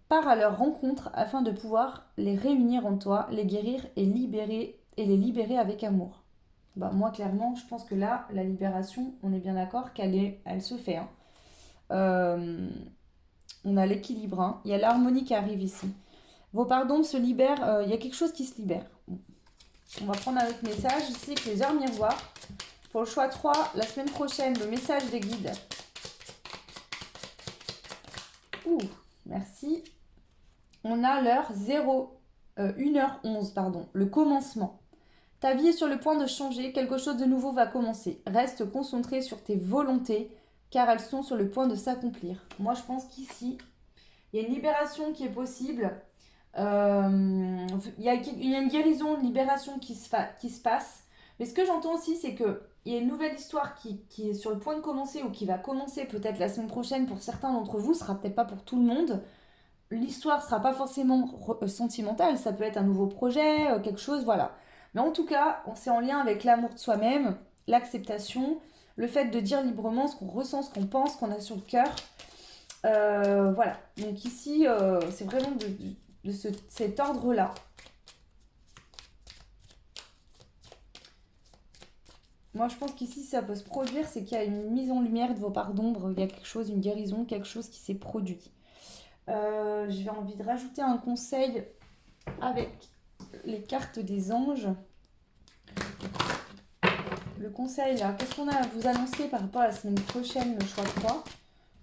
Pars à leur rencontre afin de pouvoir les réunir en toi, les guérir et les libérer avec amour. Bah, moi, clairement, je pense que là, la libération, on est bien d'accord elle se fait. Hein. On a l'équilibre, hein. Il y a l'harmonie qui arrive ici. Vos pardons se libèrent, il y a quelque chose qui se libère. On va prendre un autre message ici, que les heures miroirs. Pour le choix 3, la semaine prochaine, le message des guides. Merci. On a l'heure 1h11, pardon, le commencement. Ta vie est sur le point de changer, quelque chose de nouveau va commencer. Reste concentré sur tes volontés, car elles sont sur le point de s'accomplir. Moi, je pense qu'ici, il y a une libération qui est possible. Il y a une guérison, une libération qui se passe. Mais ce que j'entends aussi, c'est qu'il y a une nouvelle histoire qui est sur le point de commencer ou qui va commencer peut-être la semaine prochaine pour certains d'entre vous, ce sera peut-être pas pour tout le monde. L'histoire ne sera pas forcément sentimentale, ça peut être un nouveau projet, quelque chose, voilà. Mais en tout cas, c'est en lien avec l'amour de soi-même, l'acceptation, le fait de dire librement ce qu'on ressent, ce qu'on pense, ce qu'on a sur le cœur. Voilà. Donc ici, c'est vraiment cet ordre-là. Moi, je pense qu'ici, ça peut se produire, c'est qu'il y a une mise en lumière de vos parts d'ombre, il y a quelque chose, une guérison, quelque chose qui s'est produit. J'ai envie de rajouter un conseil avec les cartes des anges. Le conseil là, qu'est-ce qu'on a à vous annoncer par rapport à la semaine prochaine, le choix 3?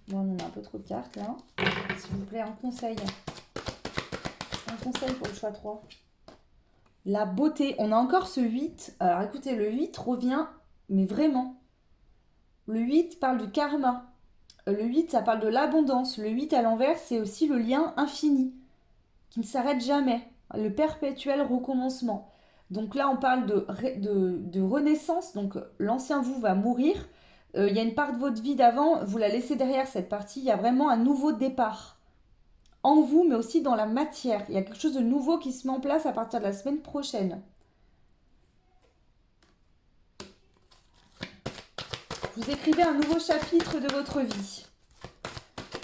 Bon, on a un peu trop de cartes là. S'il vous plaît, un conseil. Un conseil pour le choix 3. La beauté. On a encore ce 8. Alors écoutez, le 8 revient, mais vraiment. Le 8 parle du karma. Le 8, ça parle de l'abondance. Le 8 à l'envers, c'est aussi le lien infini, qui ne s'arrête jamais. Le perpétuel recommencement. Donc là, on parle de renaissance. Donc l'ancien vous va mourir. Il y a une part de votre vie d'avant, vous la laissez derrière cette partie. Il y a vraiment un nouveau départ. En vous, mais aussi dans la matière. Il y a quelque chose de nouveau qui se met en place à partir de la semaine prochaine. Vous écrivez un nouveau chapitre de votre vie.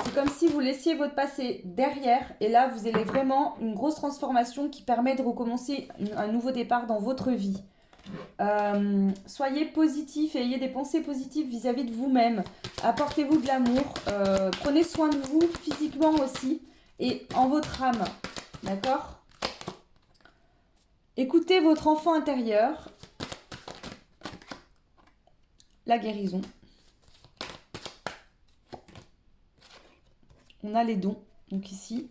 C'est comme si vous laissiez votre passé derrière et là vous avez vraiment une grosse transformation qui permet de recommencer un nouveau départ dans votre vie. Soyez positif et ayez des pensées positives vis-à-vis de vous-même. Apportez-vous de l'amour. Prenez soin de vous physiquement aussi et en votre âme. D'accord ? Écoutez votre enfant intérieur. La guérison. On a les dons, donc ici.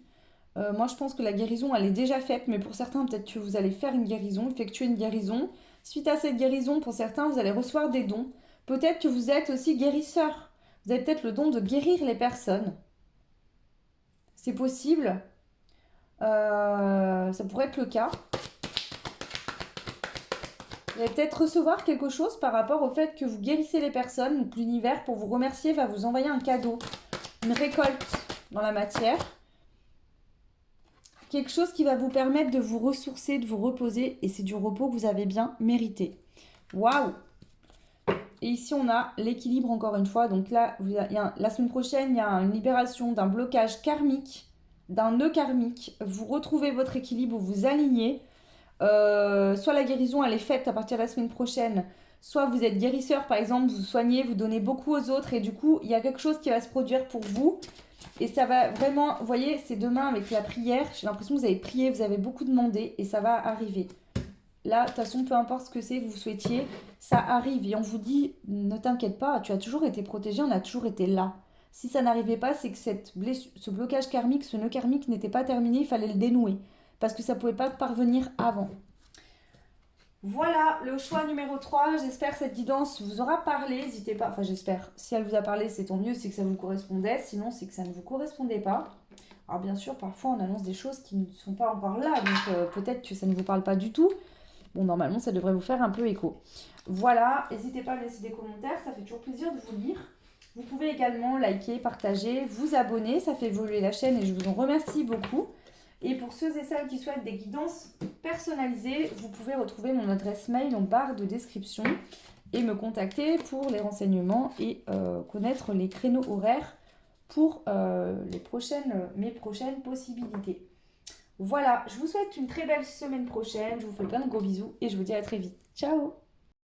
Moi, je pense que la guérison, elle est déjà faite, mais pour certains, peut-être que vous allez faire une guérison, effectuer une guérison. Suite à cette guérison, pour certains, vous allez recevoir des dons. Peut-être que vous êtes aussi guérisseur. Vous avez peut-être le don de guérir les personnes. C'est possible. Ça pourrait être le cas. Vous allez peut-être recevoir quelque chose par rapport au fait que vous guérissez les personnes. Donc l'univers, pour vous remercier, va vous envoyer un cadeau, une récolte dans la matière. Quelque chose qui va vous permettre de vous ressourcer, de vous reposer. Et c'est du repos que vous avez bien mérité. Waouh! Et ici, on a l'équilibre encore une fois. Donc là, la semaine prochaine, il y a une libération d'un blocage karmique, d'un nœud karmique. Vous retrouvez votre équilibre, vous vous alignez. Soit la guérison, elle est faite à partir de la semaine prochaine, soit vous êtes guérisseur, par exemple, vous soignez, vous donnez beaucoup aux autres. Et du coup, il y a quelque chose qui va se produire pour vous. Et ça va vraiment, vous voyez, c'est demain avec la prière. J'ai l'impression que vous avez prié, vous avez beaucoup demandé et ça va arriver. Là, de toute façon, peu importe ce que c'est que vous souhaitiez, ça arrive. Et on vous dit, ne t'inquiète pas, tu as toujours été protégé, on a toujours été là. Si ça n'arrivait pas, c'est que ce blocage karmique, ce nœud karmique n'était pas terminé, il fallait le dénouer. Parce que ça ne pouvait pas parvenir avant. Voilà le choix numéro 3. J'espère que cette guidance vous aura parlé. N'hésitez pas, enfin j'espère, si elle vous a parlé, c'est tant mieux, c'est que ça vous correspondait. Sinon, c'est que ça ne vous correspondait pas. Alors bien sûr, parfois on annonce des choses qui ne sont pas encore là, donc peut-être que ça ne vous parle pas du tout. Bon, normalement, ça devrait vous faire un peu écho. Voilà, n'hésitez pas à me laisser des commentaires, ça fait toujours plaisir de vous lire. Vous pouvez également liker, partager, vous abonner, ça fait évoluer la chaîne et je vous en remercie beaucoup. Et pour ceux et celles qui souhaitent des guidances personnalisées, vous pouvez retrouver mon adresse mail en barre de description et me contacter pour les renseignements et connaître les créneaux horaires pour mes prochaines possibilités. Voilà, je vous souhaite une très belle semaine prochaine, je vous fais plein de gros bisous et je vous dis à très vite. Ciao!